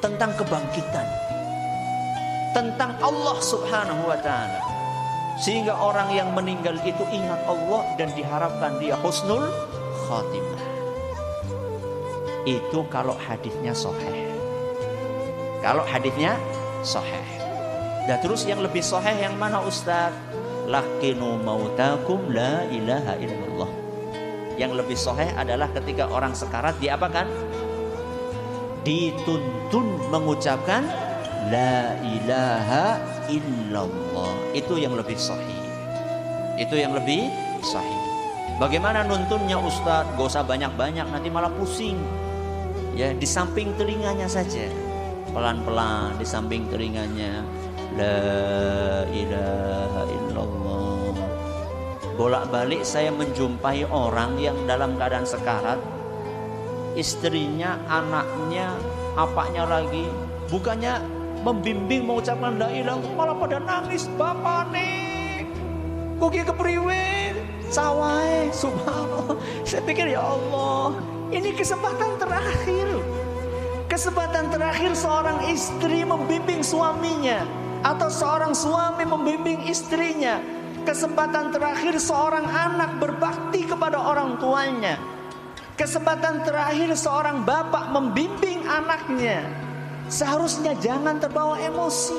tentang kebangkitan, tentang Allah Subhanahu wa ta'ala, sehingga orang yang meninggal itu ingat Allah dan diharapkan dia husnul khatimah. Itu kalau hadisnya sahih. Kalau hadisnya sahih. Dan terus yang lebih sahih yang mana Ustaz? Laqinu mautakum la ilaha illallah. Yang lebih sahih adalah ketika orang sekarat diapakan? Dituntun mengucapkan la ilaha illallah. Itu yang lebih sahih. Itu yang lebih sahih. Bagaimana nuntunnya Ustaz? Gak usah banyak-banyak, nanti malah pusing. Ya, di samping telinganya saja, pelan-pelan di samping telinganya, la ilaha illallah. Bolak-balik saya menjumpai orang yang dalam keadaan sekarat, istrinya, anaknya, apaknya lagi, bukannya membimbing mengucapkan la ilaha, malah pada nangis. Bapak nih kuki kepriwe sawai, subhanallah. Saya pikir ya Allah, ini kesempatan terakhir. Kesempatan terakhir seorang istri membimbing suaminya, atau seorang suami membimbing istrinya. Kesempatan terakhir seorang anak berbakti kepada orang tuanya. Kesempatan terakhir seorang bapak membimbing anaknya. Seharusnya jangan terbawa emosi.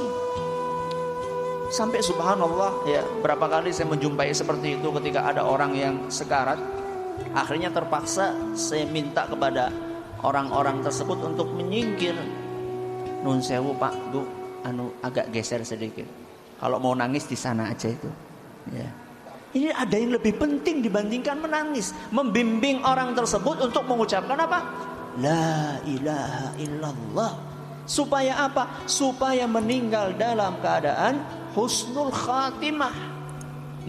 Sampai subhanallah ya, berapa kali saya menjumpai seperti itu ketika ada orang yang sekarat. Akhirnya terpaksa saya minta kepada orang-orang tersebut untuk menyingkir. Nun sewu Pak, Bu, agak geser sedikit. Kalau mau nangis di sana aja itu. Ya. Ini ada yang lebih penting dibandingkan menangis. Membimbing orang tersebut untuk mengucapkan apa? La ilaha illallah. Supaya apa? Supaya meninggal dalam keadaan husnul khatimah.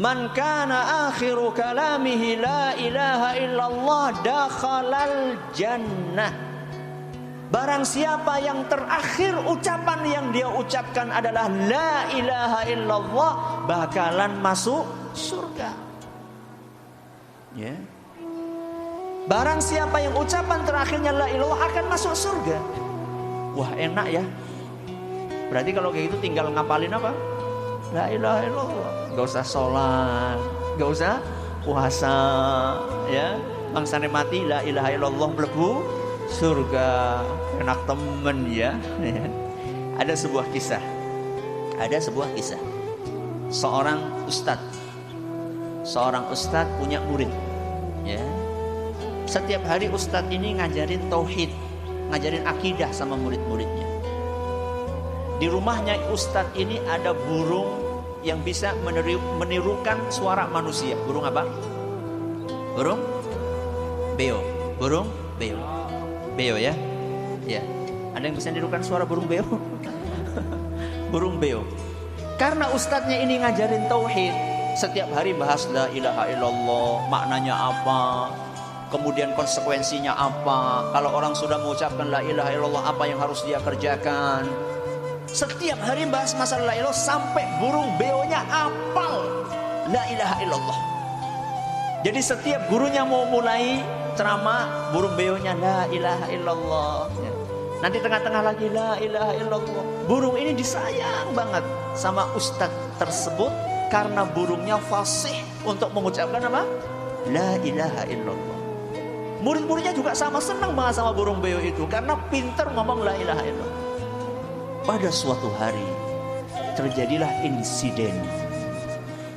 Man kana akhiru kalamihi la ilaha illallah dakhalal jannah. Barang siapa yang terakhir ucapan yang dia ucapkan adalah la ilaha illallah, bakalan masuk surga. Ya. Barang siapa yang ucapan terakhirnya la ilaha akan masuk surga. Wah, enak ya. Berarti kalau kayak gitu tinggal ngapalin apa? La ilaha illallah. Gak usah sholat, gak usah puasa, ya. Bangsane mati la ilaha illallah mlebu surga. Enak temen ya. Ada sebuah kisah. Seorang ustadz punya murid, ya. Setiap hari ustadz ini ngajarin tauhid, ngajarin akidah sama murid-muridnya. Di rumahnya ustadz ini ada burung yang bisa menirukan suara manusia. Burung apa? Burung beo. Burung beo. Beo ya. Ya. Ada yang bisa menirukan suara burung beo? Burung beo. Karena ustadznya ini ngajarin tauhid, setiap hari bahas la ilaha illallah, maknanya apa, kemudian konsekuensinya apa. Kalau orang sudah mengucapkan la ilaha illallah, apa yang harus dia kerjakan. Setiap hari bahas masalah la ilaha sampai burung beonya apal la ilaha illallah. Jadi setiap gurunya mau mulai ceramah, burung beonya la ilaha illallah. Nanti tengah-tengah lagi la ilaha illallah. Burung ini disayang banget sama ustadz tersebut karena burungnya fasih untuk mengucapkan apa? La ilaha illallah. Murid-muridnya juga sama, senang banget sama burung beo itu karena pintar ngomong la ilaha illallah. Pada suatu hari terjadilah insiden.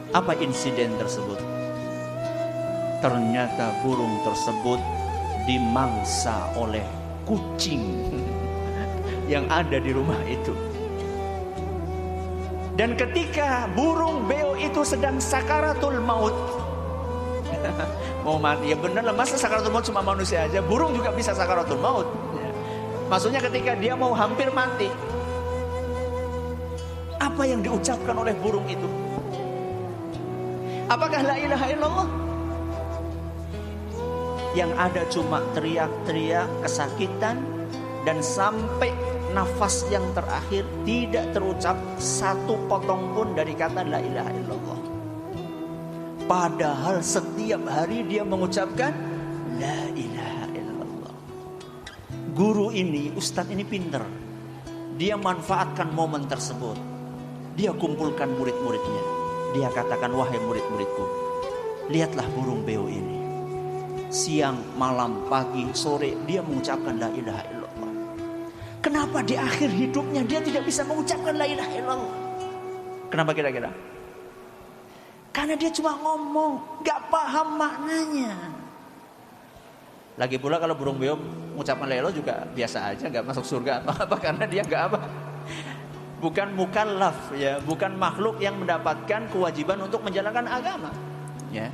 Apa insiden tersebut? Ternyata burung tersebut dimangsa oleh kucing yang ada di rumah itu. Dan ketika burung beo itu sedang sakaratul maut, mau mati, ya benar lah, masa sakaratul maut cuma manusia aja, burung juga bisa sakaratul maut. Maksudnya ketika dia mau hampir mati, Apa yang diucapkan oleh burung itu? Apakah la ilaha illallah? Yang ada cuma teriak-teriak kesakitan, dan sampai nafas yang terakhir tidak terucap satu potong pun dari kata la ilaha illallah. Padahal setiap hari dia mengucapkan la ilaha illallah. Guru ini, ustadz ini pinter. Dia manfaatkan momen tersebut. Dia kumpulkan murid-muridnya. Dia katakan, wahai murid-muridku, lihatlah burung beo ini. Siang, malam, pagi, sore dia mengucapkan la ilaha illallah. Kenapa di akhir hidupnya dia tidak bisa mengucapkan la ilaha illallah? Kenapa kira-kira? Karena dia cuma ngomong, gak paham maknanya. Lagi pula kalau burung beo mengucapkan la ilaha illallah juga biasa aja, gak masuk surga apa-apa. Karena dia gak apa, bukan mukallaf, ya, bukan makhluk yang mendapatkan kewajiban untuk menjalankan agama, ya.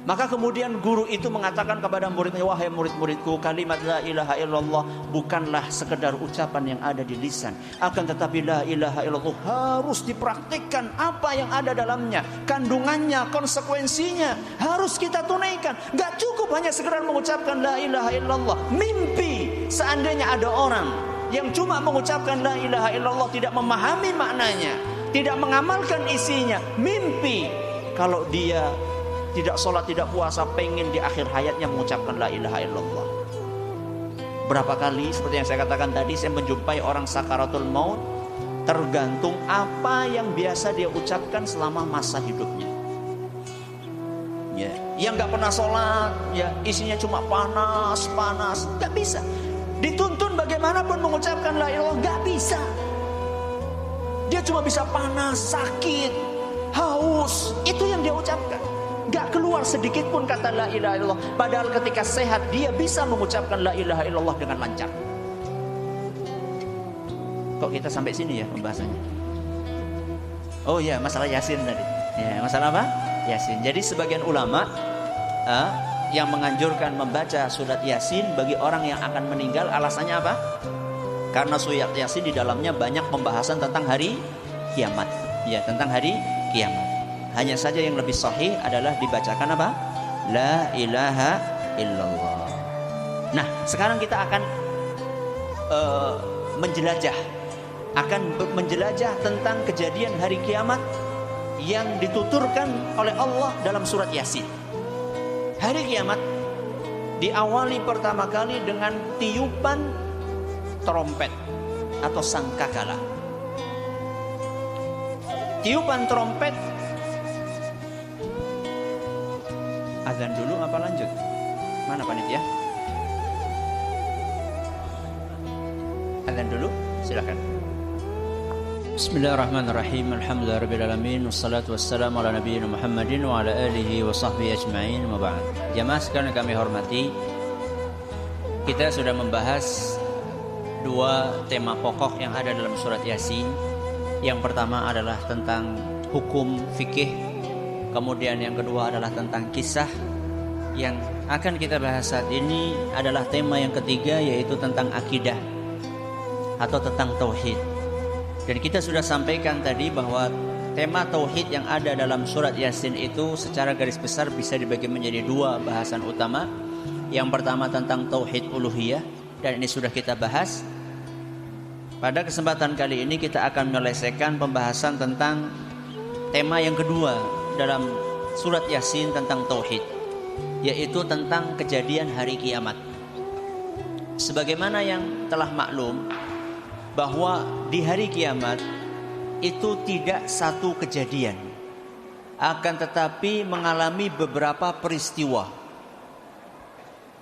Maka kemudian guru itu mengatakan kepada muridnya, wahai murid-muridku, kalimat la ilaha illallah bukanlah sekedar ucapan yang ada di lisan, akan tetapi la ilaha illallah harus dipraktikkan. Apa yang ada dalamnya, kandungannya, konsekuensinya harus kita tunaikan. Gak cukup hanya sekedar mengucapkan la ilaha illallah. Mimpi seandainya ada orang yang cuma mengucapkan la ilaha illallah, tidak memahami maknanya, tidak mengamalkan isinya. Mimpi kalau dia tidak sholat, tidak puasa, pengen di akhir hayatnya mengucapkan la ilaha illallah. Berapa kali seperti yang saya katakan tadi, saya menjumpai orang sakaratul maut, tergantung apa yang biasa dia ucapkan selama masa hidupnya, ya. Yang gak pernah sholat, ya, isinya cuma panas, gak bisa. Dituntun bagaimanapun mengucapkan la ilaha illallah, gak bisa. Dia cuma bisa panas, sakit, haus, itu yang dia ucapkan. Gak keluar sedikit pun kata la ilaha illallah. Padahal ketika sehat dia bisa mengucapkan la ilaha illallah dengan lancar. Kok kita sampai sini ya pembahasannya? Oh ya, masalah Yasin tadi. Ya, masalah apa? Yasin. Jadi sebagian ulama yang menganjurkan membaca surat Yasin bagi orang yang akan meninggal, alasannya apa? Karena surat Yasin di dalamnya banyak pembahasan tentang hari kiamat. Ya, tentang hari kiamat. Hanya saja yang lebih sahih adalah dibacakan apa? La ilaha illallah. Nah, sekarang kita akan menjelajah tentang kejadian hari kiamat yang dituturkan oleh Allah dalam surat Yasin. Hari kiamat diawali pertama kali dengan tiupan trompet atau sangkakala. Tiupan trompet. Azan dulu apa lanjut? Mana panitia? Azan dulu, silakan. Bismillahirrahmanirrahim. Alhamdulillahirabbil alamin, wassalatu wassalamu ala nabiyina Muhammadin wa ala alihi wa sahbihi ajma'in. Wa ba'd. Jamaah sekalian kami hormati, kita sudah membahas dua tema pokok yang ada dalam surat Yasin. Yang pertama adalah tentang hukum fikih. Kemudian yang kedua adalah tentang kisah. Yang akan kita bahas saat ini adalah tema yang ketiga, yaitu tentang akidah atau tentang tauhid. Dan kita sudah sampaikan tadi bahwa tema tauhid yang ada dalam surat Yasin itu secara garis besar bisa dibagi menjadi dua bahasan utama. Yang pertama tentang tauhid uluhiyah, dan ini sudah kita bahas. Pada kesempatan kali ini kita akan menyelesaikan pembahasan tentang tema yang kedua dalam surat Yasin tentang tauhid, yaitu tentang kejadian hari kiamat. Sebagaimana yang telah maklum bahwa di hari kiamat itu tidak satu kejadian, akan tetapi mengalami beberapa peristiwa.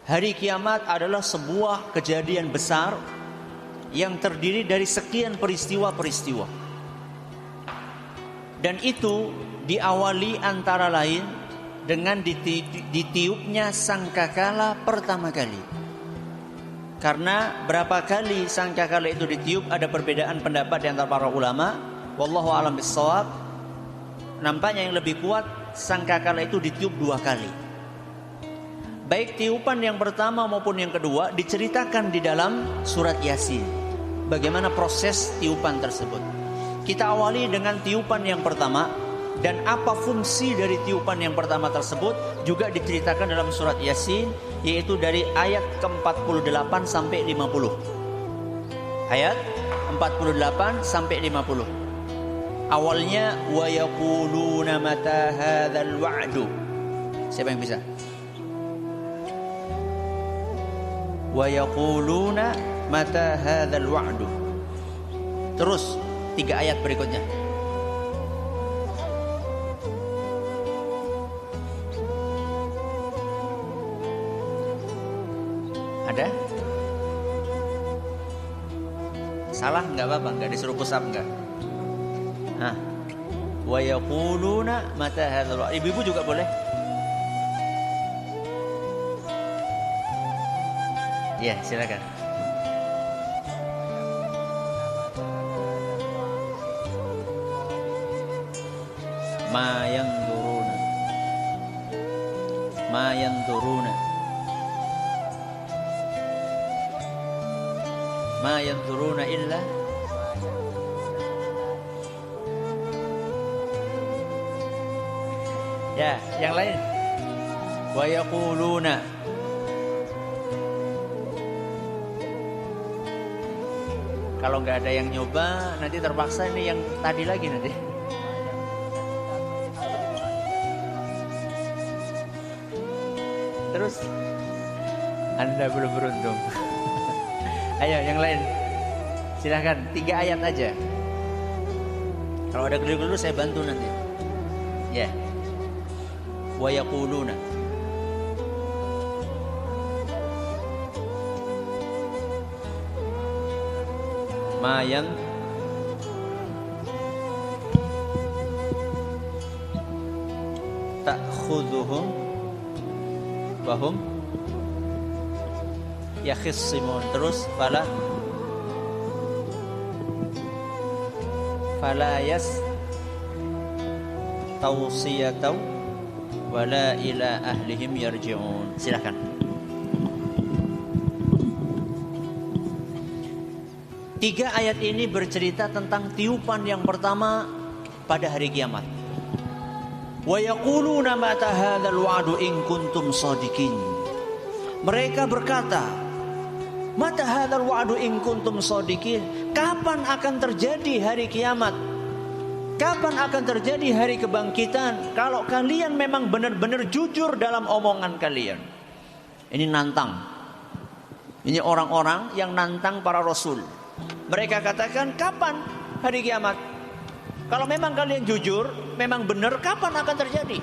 Hari kiamat adalah sebuah kejadian besar yang terdiri dari sekian peristiwa-peristiwa. Dan itu diawali antara lain dengan ditiupnya sangkakala pertama kali. Karena berapa kali sangkakala itu ditiup ada perbedaan pendapat di antara para ulama. Wallahu a'lam bishawab. Nampaknya yang lebih kuat sangkakala itu ditiup dua kali. Baik tiupan yang pertama maupun yang kedua diceritakan di dalam surat Yasin. Bagaimana proses tiupan tersebut. Kita awali dengan tiupan yang pertama, dan apa fungsi dari tiupan yang pertama tersebut juga diceritakan dalam surat Yasin, yaitu dari ayat ke-48 sampai 50. Ayat 48 sampai 50. Awalnya wa yaquluna mata hadzal wa'du. Siapa yang bisa? Wa yaquluna mata hadzal wa'du. Terus 3 ayat berikutnya. Ada? Salah enggak apa-apa, enggak disuruh pusap enggak. Nah, wa yaquluna mata hadzal wa'd. Ibu-ibu juga boleh. Ya, silakan. Ma yanzuruna. Ma yanzuruna. Ma yanzuruna illa ya, yang lain. Wa yaquluna. Kalau nggak ada yang nyoba, nanti terpaksa ini yang tadi lagi nanti. Terus Anda belum beruntung. Ayo yang lain. Silahkan 3 ayat aja. Kalau ada keliru-keliru saya bantu nanti. Ya. Wa yaquluna. Ma yang ta'khudhuhum wa hum yakhissimun. Terus fala yas tawsiyatau wala ila ahlihim yarji'un. Silakan. Tiga ayat ini bercerita tentang tiupan yang pertama pada hari kiamat. Wa yaquluna mata hadzal wa'du in kuntum shadiqin. Mereka berkata, mata hadzal wa'du in kuntum shadiqin. Kapan akan terjadi hari kiamat? Kapan akan terjadi hari kebangkitan? Kalau kalian memang benar-benar jujur dalam omongan kalian. Ini nantang. Ini orang-orang yang nantang para rasul. Mereka katakan, kapan hari kiamat? Kalau memang kalian jujur, memang benar, kapan akan terjadi?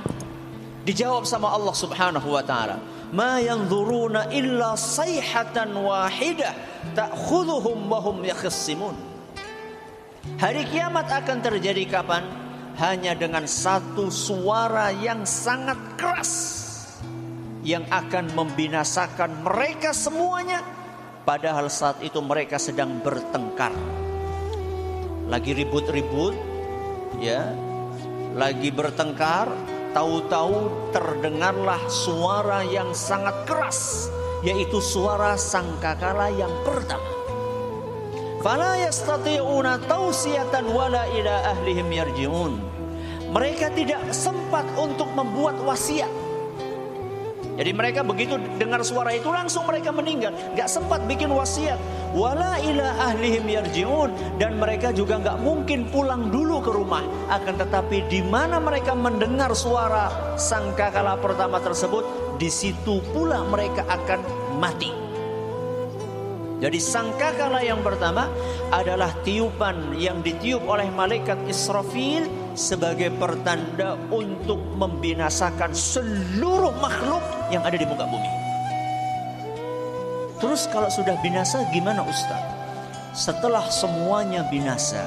Dijawab sama Allah Subhanahu wa taala, "Ma yanzuruna illa sayhatan wahidah ta'khudhuhum wa hum yakhissimun." Hari kiamat akan terjadi kapan? Hanya dengan satu suara yang sangat keras yang akan membinasakan mereka semuanya. Padahal saat itu mereka sedang bertengkar, lagi ribut-ribut, ya, lagi bertengkar. Tahu-tahu terdengarlah suara yang sangat keras, yaitu suara sangkakala yang pertama. Fala yastati'una tausiyatan wala ila ahlihim yarji'un. Mereka tidak sempat untuk membuat wasiat. Jadi mereka begitu dengar suara itu langsung mereka meninggal, gak sempat bikin wasiat. Wala ila ahlihim yarji'un, dan mereka juga gak mungkin pulang dulu ke rumah. Akan tetapi di mana mereka mendengar suara sangkakala pertama tersebut, di situ pula mereka akan mati. Jadi sangkakala yang pertama adalah tiupan yang ditiup oleh malaikat Israfil sebagai pertanda untuk membinasakan seluruh makhluk yang ada di muka bumi. Terus kalau sudah binasa gimana Ustaz? Setelah semuanya binasa,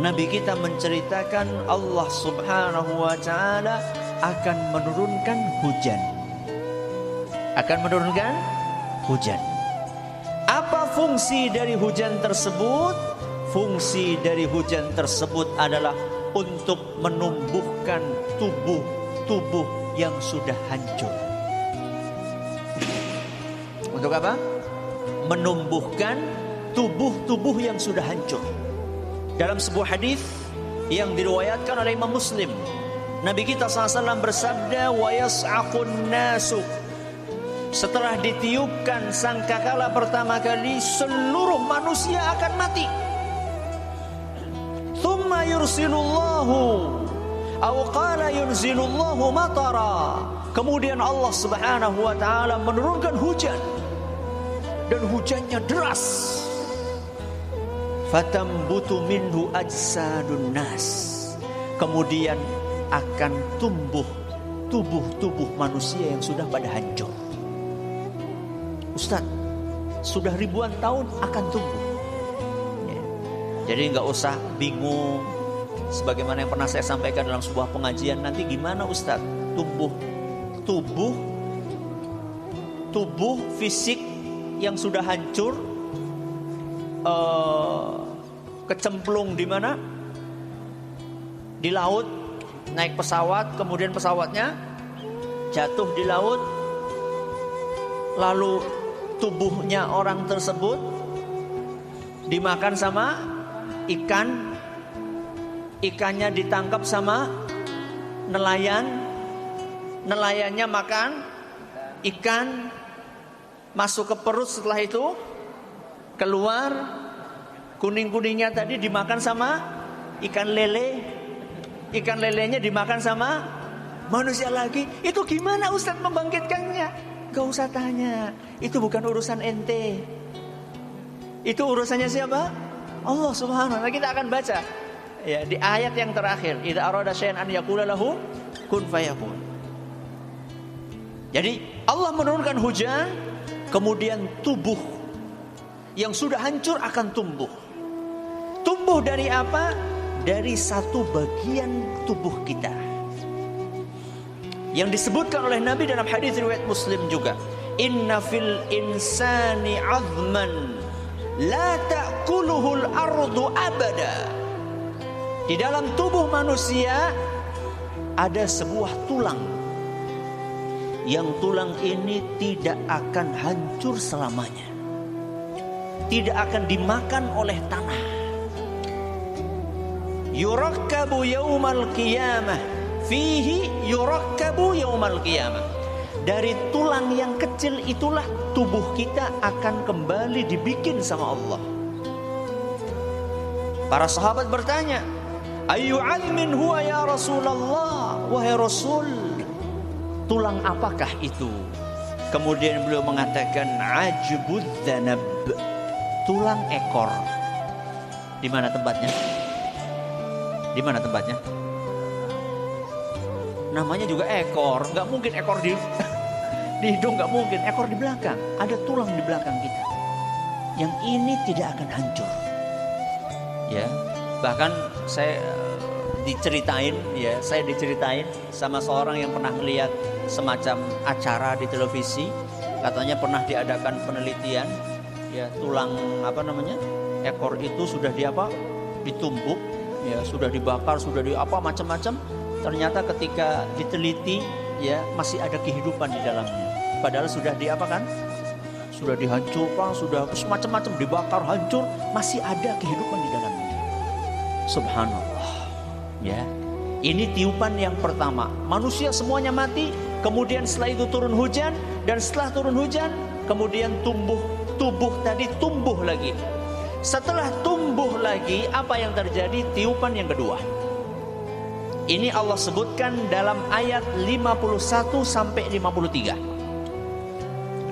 Nabi kita menceritakan Allah Subhanahu wa ta'ala akan menurunkan hujan. Akan menurunkan hujan. Apa fungsi dari hujan tersebut? Fungsi dari hujan tersebut adalah untuk menumbuhkan tubuh-tubuh yang sudah hancur. Untuk apa? Menumbuhkan tubuh-tubuh yang sudah hancur. Dalam sebuah hadis yang diriwayatkan oleh Imam Muslim, Nabi kita SAW bersabda, wa yas'aqun nasu. Setelah ditiupkan sangkakala pertama kali, seluruh manusia akan mati. Thumma yursilullahu aw qala yunzilullahu matara. Kemudian Allah Subhanahu wa taala menurunkan hujan, dan hujannya deras. Fatambutu minhu ajsadun nas. Kemudian akan tumbuh tubuh-tubuh manusia yang sudah pada hancur. Ustaz, sudah ribuan tahun akan tumbuh. Ya. Jadi nggak usah bingung. Sebagaimana yang pernah saya sampaikan dalam sebuah pengajian, nanti gimana Ustaz? Tubuh fisik yang sudah hancur, kecemplung di mana? Di laut, naik pesawat, kemudian pesawatnya jatuh di laut, lalu tubuhnya orang tersebut dimakan sama ikan, ikannya ditangkap sama nelayan, nelayannya makan ikan, masuk ke perut, setelah itu keluar, kuning-kuningnya tadi dimakan sama ikan lele, ikan lelenya dimakan sama manusia lagi. Itu gimana Ustaz membangkitkannya? Gak usah tanya, itu bukan urusan ente. Itu urusannya siapa? Allah Subhanahu wa ta'ala. Kita akan baca ya di ayat yang terakhir, idza arada syai'an an yaqula lahu kun fayakun. Jadi Allah menurunkan hujan, kemudian tubuh yang sudah hancur akan tumbuh. Tumbuh dari apa? Dari satu bagian tubuh kita, yang disebutkan oleh Nabi dalam hadis riwayat Muslim juga. Inna fil insani azman la ta'kuluhul ardu abada. Di dalam tubuh manusia ada sebuah tulang, yang tulang ini tidak akan hancur selamanya, tidak akan dimakan oleh tanah. Yurakkabu yaumal qiyamah, fihi yurakkabu yaumal qiyamah. Dari tulang yang kecil itulah tubuh kita akan kembali dibikin sama Allah. Para sahabat bertanya, ayu azmin huwa ya Rasulullah? Wahai Rasul, tulang apakah itu? Kemudian beliau mengatakan, ajbud dzanab, tulang ekor. Di mana tempatnya? Di mana tempatnya? Namanya juga ekor, nggak mungkin ekor di hidung, nggak mungkin. Ekor di belakang, ada tulang di belakang kita. Yang ini tidak akan hancur. Ya, bahkan saya diceritain sama seorang yang pernah melihat semacam acara di televisi. Katanya pernah diadakan penelitian, ya tulang ekor itu sudah ditumbuk, ya sudah dibakar, sudah macam-macam. Ternyata ketika diteliti, ya masih ada kehidupan di dalamnya. Padahal sudah sudah dihancurkan, sudah macam-macam dibakar, hancur, masih ada kehidupan di dalamnya. Subhanallah. Ya, ini tiupan yang pertama. Manusia semuanya mati, kemudian setelah itu turun hujan, dan setelah turun hujan, kemudian tubuh tadi tumbuh lagi. Setelah tumbuh lagi, apa yang terjadi? Tiupan yang kedua. Ini Allah sebutkan dalam ayat 51 sampai 53.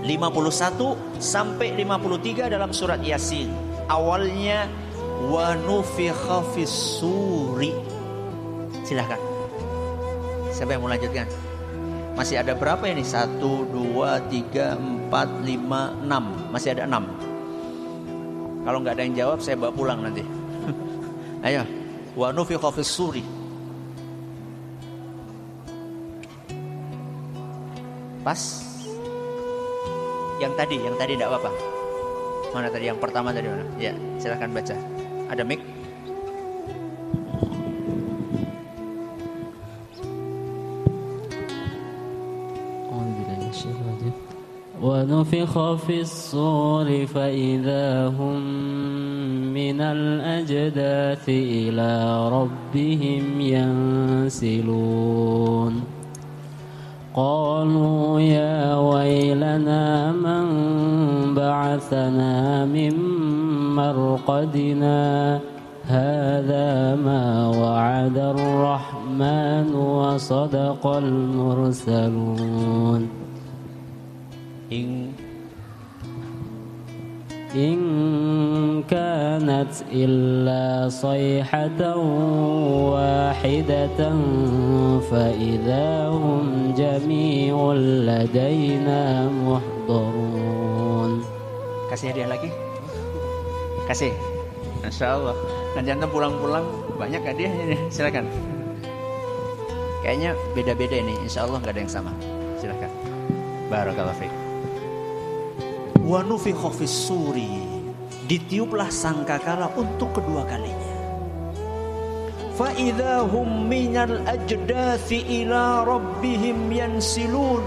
51 sampai 53 dalam surat Yasin. Awalnya wa nufikha fis suri. Silakan. Siapa yang mau lanjutkan? Masih ada berapa ini? 1, 2, 3, 4, 5, 6. Masih ada 6. Kalau nggak ada yang jawab, saya bawa pulang nanti. Ayo. Wa nufikha fis suri. Pas. Yang tadi enggak apa-apa. Mana tadi? Yang pertama tadi mana? Ya, silakan baca. Ada mic. ونفخ في الصور فإذا هم من الأجداث إلى ربهم ينسلون قالوا يا ويلنا من بعثنا من مرقدنا هذا ما وعد الرحمن وصدق المرسلون إن كانت إلا صيحة واحدة فإذا هم جميع لدينا محضرون. Kasih hadiah lagi? Kasih. Masya Allah. Nanti antum pulang-pulang banyak hadiahnya nih. Silakan. Kayaknya beda-beda ini. Insya Allah nggak ada yang sama. Silakan. Barakallahu fiik. Wa nufikha fis suri, ditiuplah sangkakala untuk kedua kalinya. Fa idza hum minal ajdathi ila rabbihim yansilun,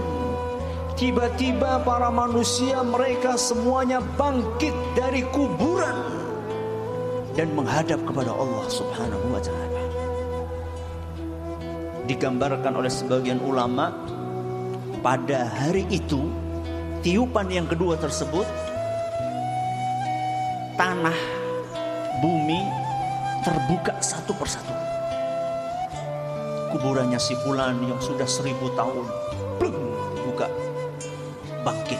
tiba-tiba para manusia mereka semuanya bangkit dari kuburan dan menghadap kepada Allah Subhanahu wa taala. Digambarkan oleh sebagian ulama, pada hari itu tiupan yang kedua tersebut, tanah, bumi terbuka satu persatu. Kuburannya si fulan yang sudah 1000 tahun, plung, buka, bangkit.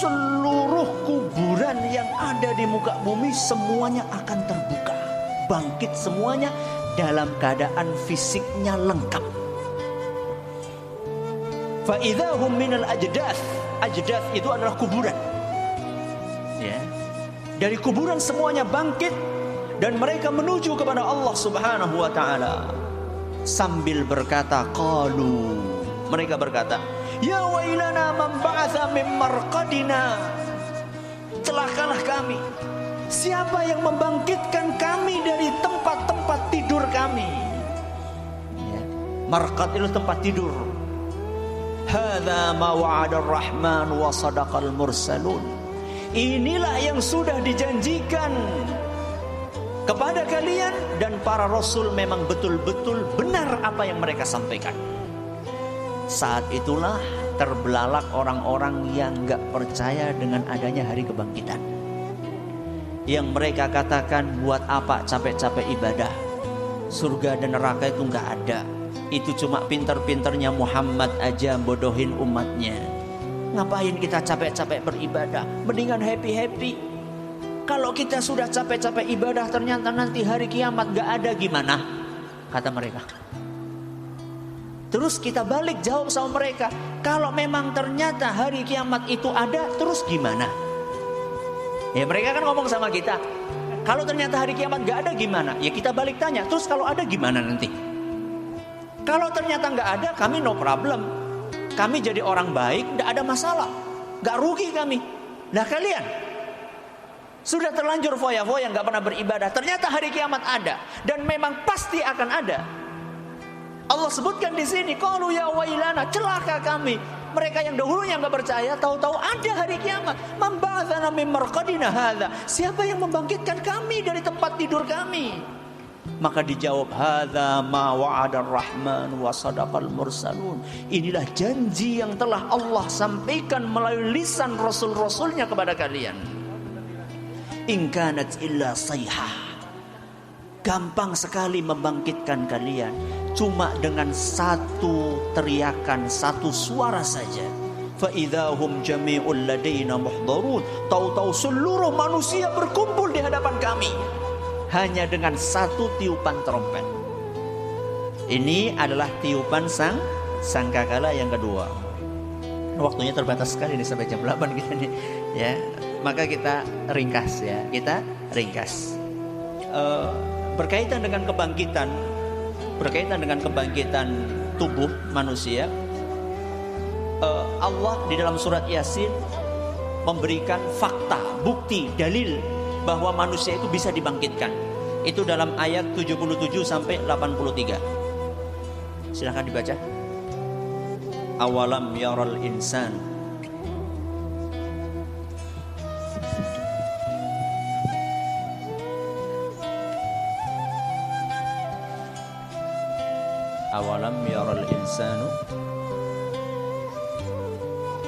Seluruh kuburan yang ada di muka bumi semuanya akan terbuka, bangkit semuanya dalam keadaan fisiknya lengkap. Fa'idhahum minal ajdath. Ajdath itu adalah kuburan. Ya. Dari kuburan semuanya bangkit dan mereka menuju kepada Allah Subhanahu wa taala sambil berkata, qalu, mereka berkata, ya wailana man ba'atha min marqadina, celakalah kami, siapa yang membangkitkan kami dari tempat-tempat tidur kami. Ya. Marqad itu tempat tidur. Hadza ma wa'ada ar-rahman wa sadaqal mursalun. Inilah yang sudah dijanjikan kepada kalian dan para rasul memang betul-betul benar apa yang mereka sampaikan. Saat itulah terbelalak orang-orang yang enggak percaya dengan adanya hari kebangkitan. Yang mereka katakan, buat apa capek-capek ibadah? Surga dan neraka itu enggak ada. Itu cuma pinter-pinternya Muhammad aja bodohin umatnya. Ngapain kita capek-capek beribadah? Mendingan happy-happy. Kalau kita sudah capek-capek ibadah ternyata nanti hari kiamat gak ada, gimana? Kata mereka. Terus kita balik jawab sama mereka, kalau memang ternyata hari kiamat itu ada, terus gimana? Ya mereka kan ngomong sama kita, kalau ternyata hari kiamat gak ada gimana? Ya kita balik tanya, terus kalau ada gimana nanti? Kalau ternyata nggak ada, kami no problem. Kami jadi orang baik, nggak ada masalah, nggak rugi kami. Nah kalian sudah terlanjur foya-foya nggak pernah beribadah. Ternyata hari kiamat ada dan memang pasti akan ada. Allah sebutkan di sini, qalu ya wailana, celaka kami. Mereka yang dahulunya nggak percaya, tahu-tahu ada hari kiamat. Man ba'atsana min marqadina hadza. Siapa yang membangkitkan kami dari tempat tidur kami? Maka dijawab, hadza ma wa'ada ar-rahman wa sadaqal mursalun. Inilah janji yang telah Allah sampaikan melalui lisan rasul-rasulnya kepada kalian. In kanat illa sayhah. Gampang sekali membangkitkan kalian, cuma dengan satu teriakan, satu suara saja. Fa idzahum jami'ul ladaina muhdharun. Tahu-tahu seluruh manusia berkumpul di hadapan kami. Hanya dengan satu tiupan trompet. Ini adalah tiupan sangkakala yang kedua. Waktunya terbatas sekali nih, sampai jam 8 kita nih, ya. Maka kita ringkas ya, kita ringkas. Berkaitan dengan kebangkitan tubuh manusia, Allah di dalam surat Yasin memberikan fakta, bukti, dalil bahwa manusia itu bisa dibangkitkan. Itu dalam ayat 77 sampai 83. Silahkan dibaca. Awalam yaral insan Awalam yaral insanu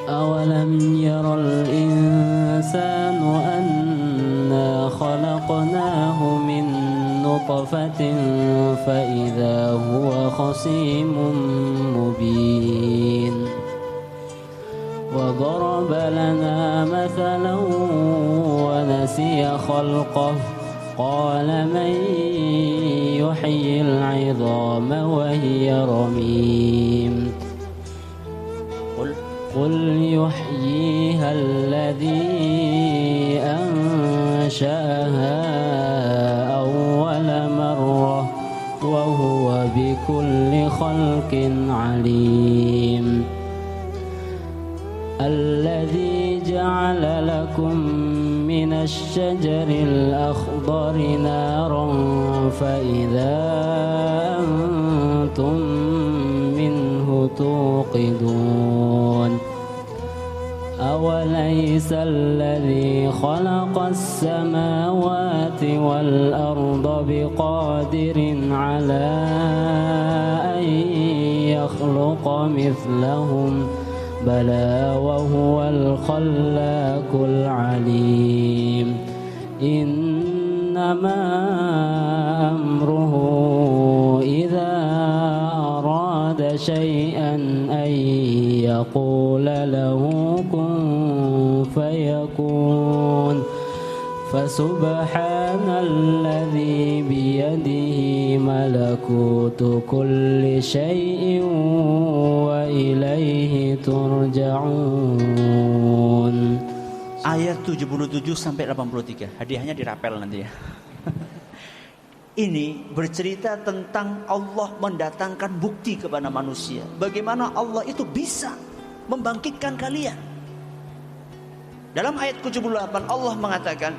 أولم ير الإنسان أنا خلقناه من نطفة فإذا هو خصيم مبين وضرب لنا مثلا ونسي خلقه قال من يحيي العظام وهي رميم قل يحييها الذي أنشأها أول مرة وهو بكل خلق عليم الذي جعل لكم من الشجر الأخضر نارا فإذا أنتم منه توقدون أوليس الذي خلق السماوات والأرض بقادر على أن يخلق مثلهم بلى وهو الخلاق العليم إنما أمره إذا أراد شيئا أن يقول له كن فيكون فسبحان الذي بيده ملكوت كل شيء وإليه ترجعون. Ayat 77 sampai 83. Hadiahnya dirapel nanti ya. Ini bercerita tentang Allah mendatangkan bukti kepada manusia. Bagaimana Allah itu bisa membangkitkan kalian. Dalam ayat 78 Allah mengatakan,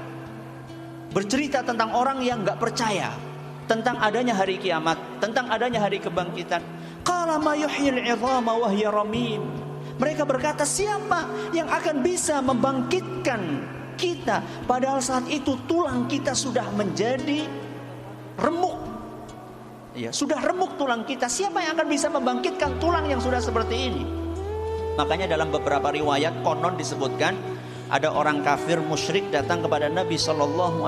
bercerita tentang orang yang gak percaya tentang adanya hari kiamat, tentang adanya hari kebangkitan. Qala ma yuhyil 'idhama wa hiya ramim. Mereka berkata, siapa yang akan bisa membangkitkan kita padahal saat itu tulang kita sudah menjadi remuk. Ya, sudah remuk tulang kita. Siapa yang akan bisa membangkitkan tulang yang sudah seperti ini? Makanya dalam beberapa riwayat konon disebutkan ada orang kafir musyrik datang kepada Nabi SAW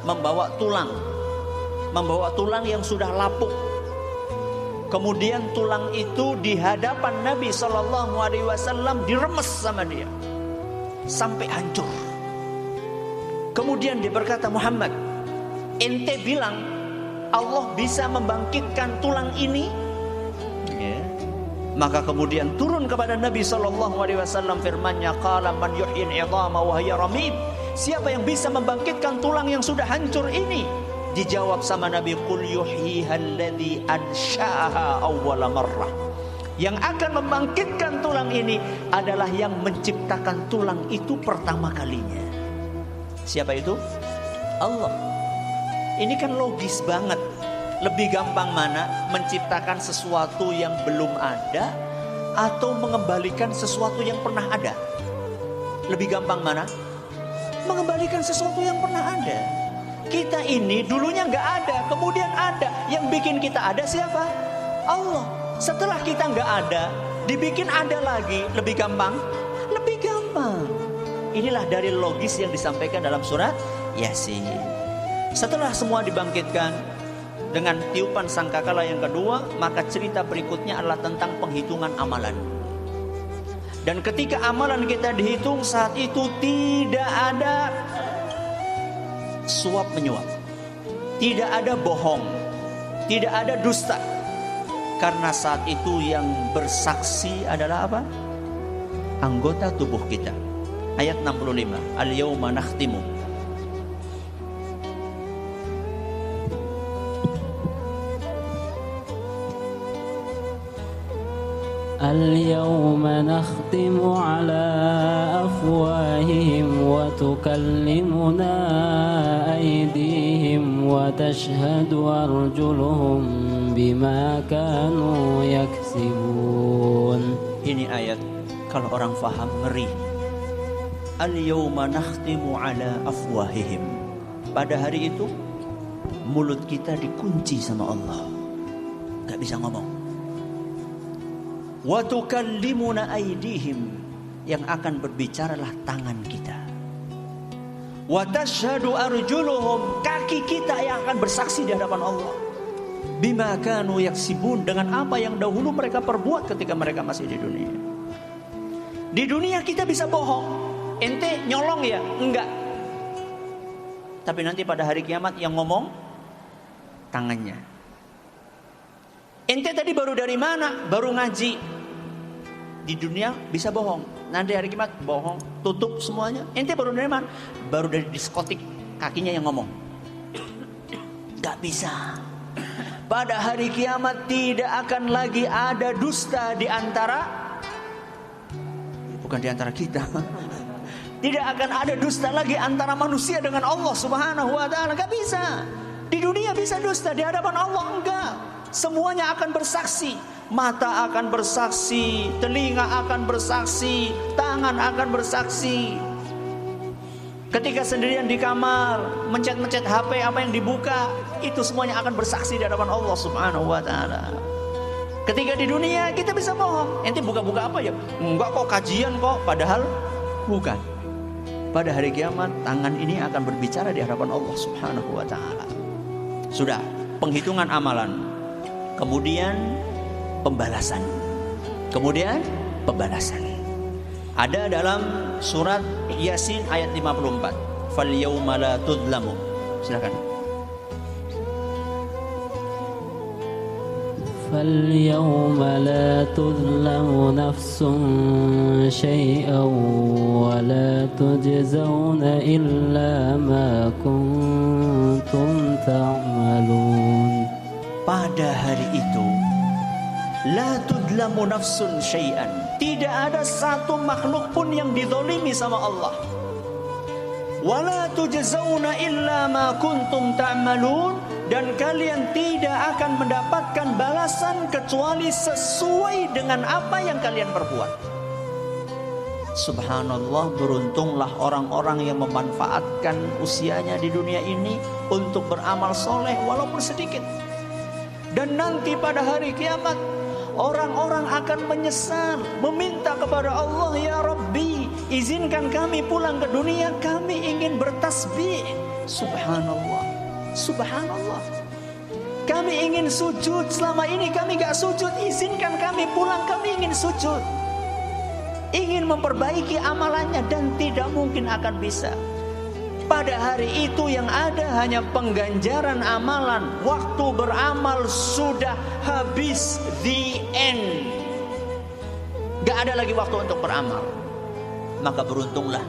membawa tulang yang sudah lapuk. Kemudian tulang itu di hadapan Nabi SAW diremes sama dia sampai hancur. Kemudian dia berkata, Muhammad, ente bilang Allah bisa membangkitkan tulang ini? Ya. Maka kemudian turun kepada Nabi SAW firman-Nya, qala man yuhyil 'idhama wa hiya ramim. Siapa yang bisa membangkitkan tulang yang sudah hancur ini? Dijawab sama Nabi, qul yuhyiha alladhi ansha'aha awwala marrah. Yang akan membangkitkan tulang ini adalah yang menciptakan tulang itu pertama kalinya. Siapa itu? Allah. Ini kan logis banget. Lebih gampang mana menciptakan sesuatu yang belum ada atau mengembalikan sesuatu yang pernah ada? Lebih gampang mana? Mengembalikan sesuatu yang pernah ada. Kita ini dulunya nggak ada, kemudian ada. Yang bikin kita ada siapa? Allah. Setelah kita nggak ada, dibikin ada lagi. Lebih gampang? Lebih gampang. Inilah dari logis yang disampaikan dalam surat Yasin. Setelah semua dibangkitkan dengan tiupan sangkakala yang kedua, maka cerita berikutnya adalah tentang penghitungan amalan. Dan ketika amalan kita dihitung, saat itu tidak ada suap menyuap, tidak ada bohong, tidak ada dusta. Karena saat itu yang bersaksi adalah apa? Anggota tubuh kita. Ayat 65, al-yawma nakhtimu اليوم نختم على أفواههم وتكلمنا أيديهم وتشهد أرجلهم بما كانوا يكسبون. Ini ayat kalau orang faham ngeri. Al-yawma nakhtimu ala afwahihim. Pada hari itu mulut kita dikunci sama Allah. Gak Gak bisa ngomong. Wa tukallimuna aydihim, yang akan berbicaralah tangan kita. Wa tashhadu arjuluhum, kaki kita yang akan bersaksi di hadapan Allah. Bima kanu yaksibun, dengan apa yang dahulu mereka perbuat ketika mereka masih di dunia. Di dunia kita bisa bohong. Ente nyolong ya? Enggak. Tapi nanti pada hari kiamat yang ngomong tangannya. Ente tadi baru dari mana? Baru ngaji. Di dunia bisa bohong. Nanti hari kiamat bohong, tutup semuanya. Ente baru dari mana? Baru dari diskotik. Kakinya yang ngomong. Gak bisa. Pada hari kiamat tidak akan lagi ada dusta di antara, bukan di antara kita. Tidak akan ada dusta lagi antara manusia dengan Allah Subhanahu wa taala. Gak bisa. Di dunia bisa dusta, di hadapan Allah enggak. Semuanya akan bersaksi. Mata akan bersaksi, telinga akan bersaksi, tangan akan bersaksi. Ketika sendirian di kamar, mencet-mencet HP, apa yang dibuka, itu semuanya akan bersaksi di hadapan Allah Subhanahu wa taala. Ketika di dunia kita bisa bohong. Ente buka-buka apa ya? Enggak kok, kajian kok, padahal bukan. Pada hari kiamat tangan ini akan berbicara di hadapan Allah Subhanahu wa taala. Sudah, penghitungan amalan. Kemudian pembalasan. Kemudian pembalasan. Ada dalam surat Yasin ayat 54. Fal yauma la tudlamu. Silakan. Fal yauma la tudlamu nafsun syai'an wa la tujzauna illa ma kuntum ta'malun. Pada hari itu la tudlamu nafsun syai'an, tidak ada satu makhluk pun yang dizalimi sama Allah. Wala tujzauna illa ma kuntum ta'malun, dan kalian tidak akan mendapatkan balasan kecuali sesuai dengan apa yang kalian perbuat. Subhanallah, beruntunglah orang-orang yang memanfaatkan usianya di dunia ini untuk beramal soleh walaupun sedikit. Dan nanti pada hari kiamat orang-orang akan menyesal, meminta kepada Allah, ya Rabbi, izinkan kami pulang ke dunia, kami ingin bertasbih. Subhanallah, subhanallah. Kami ingin sujud, selama ini kami gak sujud, izinkan kami pulang, kami ingin sujud. Ingin memperbaiki amalannya dan tidak mungkin akan bisa. Pada hari itu yang ada hanya pengganjaran amalan. Waktu beramal sudah habis, the end. Gak ada lagi waktu untuk beramal. Maka beruntunglah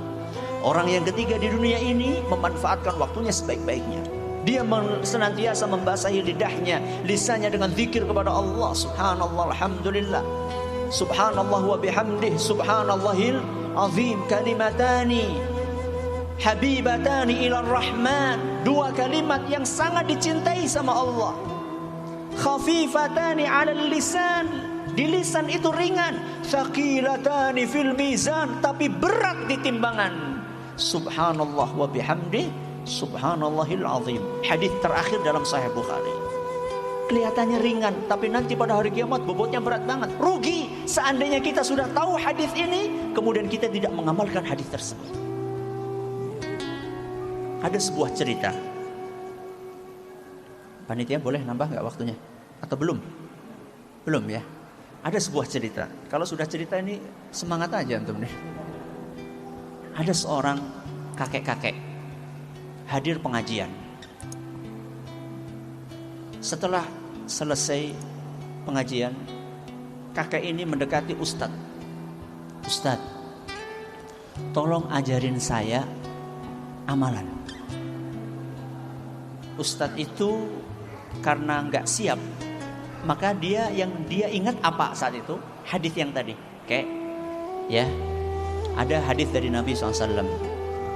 orang yang ketiga di dunia ini memanfaatkan waktunya sebaik-baiknya. Dia senantiasa membasahi lidahnya, lisannya dengan zikir kepada Allah. Subhanallah, alhamdulillah. Subhanallah wa bihamdih, subhanallahil azim. Kalimatani habibatani ilar rahman, dua kalimat yang sangat dicintai sama Allah. Khafifatani alal lisan, di lisan itu ringan. Thaqilatani fil mizan, tapi berat di timbangan. Subhanallah wa bihamdih, subhanallahil azim. Hadis terakhir dalam Sahih Bukhari. Kelihatannya ringan, tapi nanti pada hari kiamat bobotnya berat banget. Rugi seandainya kita sudah tahu hadis ini, kemudian kita tidak mengamalkan hadis tersebut. Ada sebuah cerita. Panitia boleh nambah nggak waktunya? Atau belum? Belum ya? Ada sebuah cerita. Kalau sudah cerita ini semangat aja antum nih. Ada seorang kakek-kakek hadir pengajian. Setelah selesai pengajian, kakek ini mendekati ustadz. Ustadz, tolong ajarin saya amalan. Ustadz itu karena nggak siap, maka dia ingat apa saat itu? Hadis yang tadi, kayak ya, ada hadis dari Nabi SAW.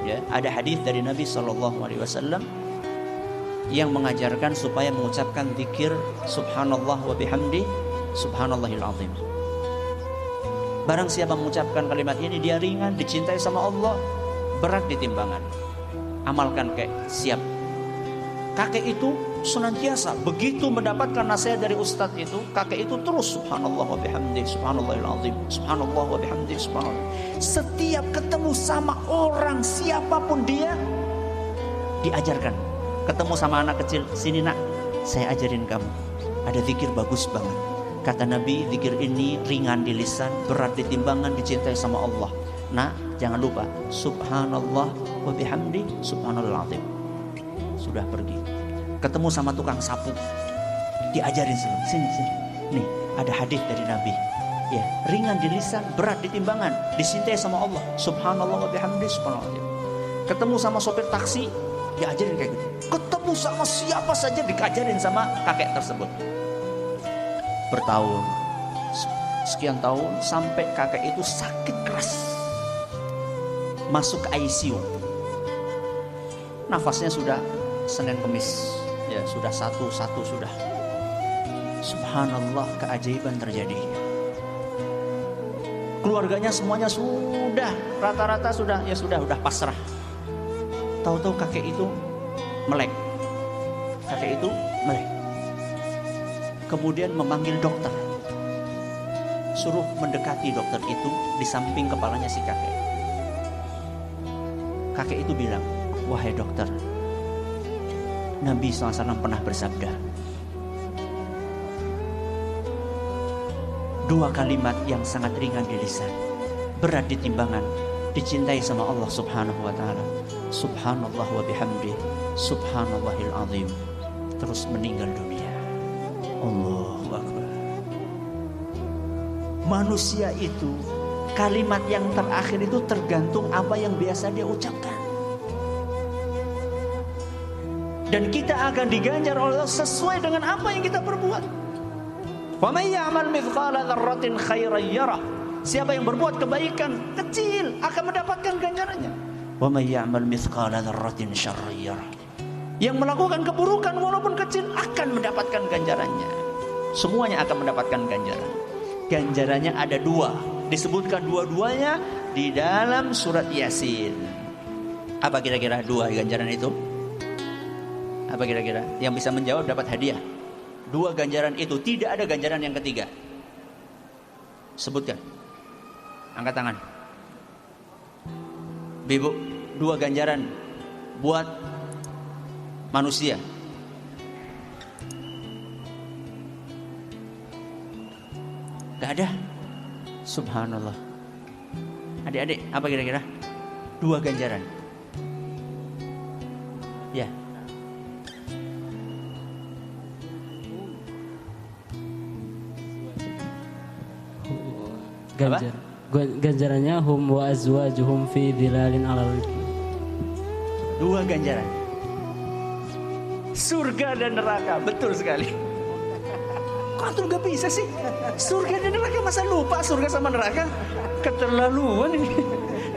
Ya, ada hadis dari Nabi SAW yang mengajarkan supaya mengucapkan zikir subhanallah wa bihamdi subhanallahil azim. Barang siapa mengucapkan kalimat ini, dia ringan, dicintai sama Allah, berat di timbangan. Amalkan kayak siap. Kakek itu senantiasa begitu mendapatkan nasihat dari ustadz itu, kakek itu terus subhanallah wa bihamdi, subhanallahil azim, subhanallah wa bihamdi, subhanallah. Setiap ketemu sama orang siapapun dia, diajarkan. Ketemu sama anak kecil, sini nak, saya ajarin kamu. Ada zikir bagus banget. Kata Nabi, zikir ini ringan di lisan, berat di timbangan, dicintai sama Allah. Nah, jangan lupa subhanallah wa bihamdi, subhanallahil azim. Sudah pergi. Ketemu sama tukang sapu, diajarin sini. Nih, ada hadis dari Nabi. Ya, ringan di lisan, berat di timbangan, dicintai sama Allah. Subhanallah wa bihamdi, subhanallah. Ketemu sama sopir taksi, diajarin kayak gitu. Ketemu sama siapa saja diajarin sama kakek tersebut. Bertahun, sekian tahun, sampai kakek itu sakit keras, masuk ke ICU. Nafasnya sudah Senin Kemis, ya sudah satu sudah. Subhanallah, keajaiban terjadi. Keluarganya semuanya sudah rata-rata sudah pasrah. Tahu-tahu kakek itu melek. Kemudian memanggil dokter, suruh mendekati dokter itu di samping kepalanya si kakek. Kakek itu bilang, wahai dokter, Nabi SAW pernah bersabda, 2 kalimat yang sangat ringan di lisan, berat di timbangan, dicintai sama Allah Subhanahu wa taala. Subhanallah wa bihamdi, subhanallahil azim. Terus meninggal dunia. Allahu akbar. Manusia itu kalimat yang terakhir itu tergantung apa yang biasa dia ucapkan. Dan kita akan diganjar oleh Allah sesuai dengan apa yang kita perbuat. Wa may ya'mal mithqala dzarratin khairan yarah. Siapa yang berbuat kebaikan kecil akan mendapatkan ganjarannya. Wa may ya'mal mithqala dzarratin syarran yarah. Yang melakukan keburukan walaupun kecil akan mendapatkan ganjarannya. Semuanya akan mendapatkan ganjaran. Ganjarannya ada 2. Disebutkan dua-duanya di dalam surat Yasin. Apa kira-kira 2 ganjaran itu? Apa kira-kira? Yang bisa menjawab dapat hadiah. 2 ganjaran itu, tidak ada ganjaran yang ketiga. Sebutkan. Angkat tangan. Bibu, 2 ganjaran buat manusia. Gak ada. Subhanallah. Adik-adik, apa kira-kira? 2 ganjaran. Ya. Ganjarannya hum wa azwajuhum fi dhilalin 'alal 2 ganjaran. Surga dan neraka, betul sekali. Kok antum gak bisa sih? Surga dan neraka, masa lupa surga sama neraka? Keterlaluan ini.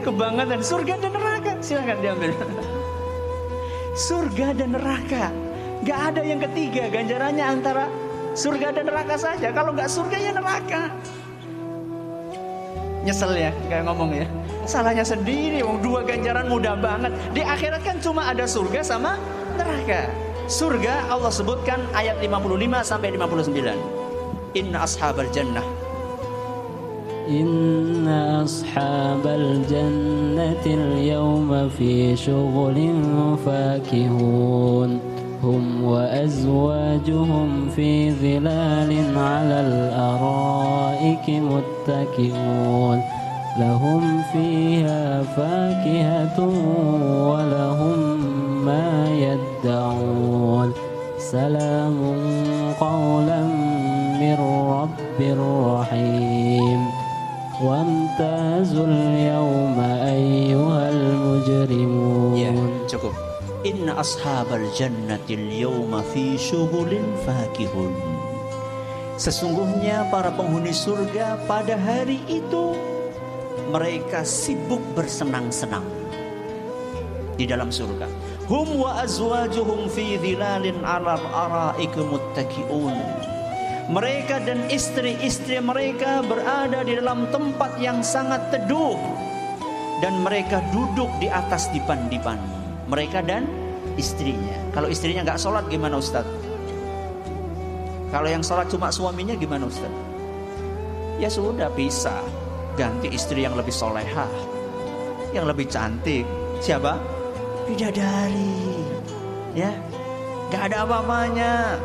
Kebangetan surga dan neraka. Silakan diambil. Surga dan neraka. Gak ada yang ketiga, ganjarannya antara surga dan neraka saja. Kalau gak surga ya neraka. Nyesel ya kayak ngomong ya. Salahnya sendiri, 2 ganjaran mudah banget. Di akhirat kan cuma ada surga sama neraka. Surga Allah sebutkan ayat 55 sampai 59. Inna ashabal jannah. Inna ashabal jannati al-yawma fi syughulin fakihun. Hum wa azwajuhum fi dhilalin 'alal araiki muttaki'un. Lahum fiha fakihatun wa lahum ma yadda'un. Salamun qawlan mir rabbir rahim. Wamtazul yawma ayyuhal mujrimun. Ya, cukup. Inna ashabal jannatil yawma fi syughulin fakihun. Sesungguhnya para penghuni surga pada hari itu mereka sibuk bersenang-senang di dalam surga. Hum wa azwajuhum fi dhilalin 'alal ara'iki muttaki'un. Mereka dan istri-istri mereka berada di dalam tempat yang sangat teduh dan mereka duduk di atas dipan-dipan. Mereka dan istrinya. Kalau istrinya nggak sholat gimana Ustaz? Kalau yang sholat cuma suaminya gimana Ustaz? Ya sudah, bisa ganti istri yang lebih solehah, yang lebih cantik. Siapa? Bidadari. Ya, nggak ada apa-apanya.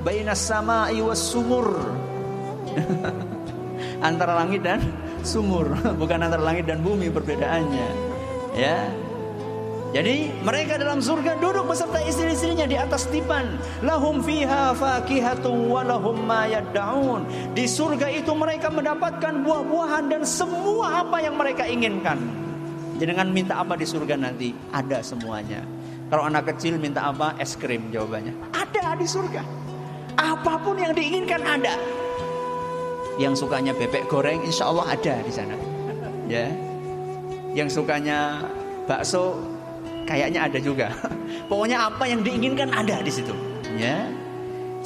Bainas sama'i was sumur. Antara langit dan sumur, bukan antara langit dan bumi perbedaannya. Ya. Jadi mereka dalam surga duduk beserta istri-istrinya di atas dipan. Lahum fiha fakihatun wa lahum ma yad'un. Di surga itu mereka mendapatkan buah-buahan dan semua apa yang mereka inginkan. Jangan minta apa di surga nanti, ada semuanya. Kalau anak kecil minta apa? Es krim jawabannya. Ada di surga. Apapun yang diinginkan ada. Yang sukanya bebek goreng insya Allah ada di sana. Ya. Yang sukanya bakso kayaknya ada juga. Pokoknya apa yang diinginkan ada di situ. Ya.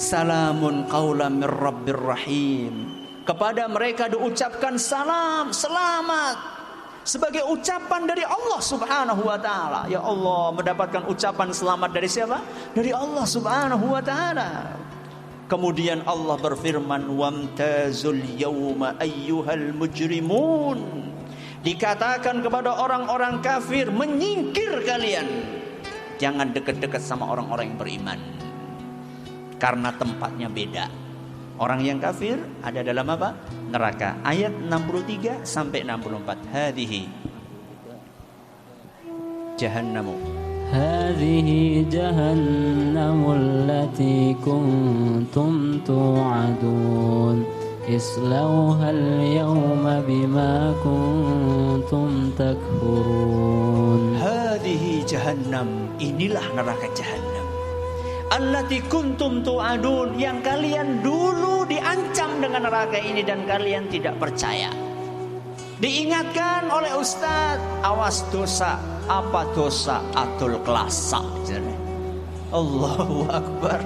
Salamun qaulan mir rabbir rahim. Kepada mereka diucapkan salam, selamat, sebagai ucapan dari Allah Subhanahu wa taala. Ya Allah, mendapatkan ucapan selamat dari siapa? Dari Allah Subhanahu wa taala. Kemudian Allah berfirman, wamtazul yawma ayyuhal mujrimun. Dikatakan kepada orang-orang kafir, menyingkir kalian. Jangan dekat-dekat sama orang-orang yang beriman. Karena tempatnya beda. Orang yang kafir ada dalam apa? Neraka. Ayat 63 sampai 64. Hadhihi jahannamu. Hadhihi jahannamul lati kuntum tu'adun. Islauhal yawma bima kuntum takfurun. Hadhihi jahannam, inilah neraka jahannam. Allati kuntum tu'adun, yang kalian dulu diancam dengan neraka ini dan kalian tidak percaya. Diingatkan oleh Ustaz, awas dosa. Apa dosa? Atul kelasa. Allahu Akbar.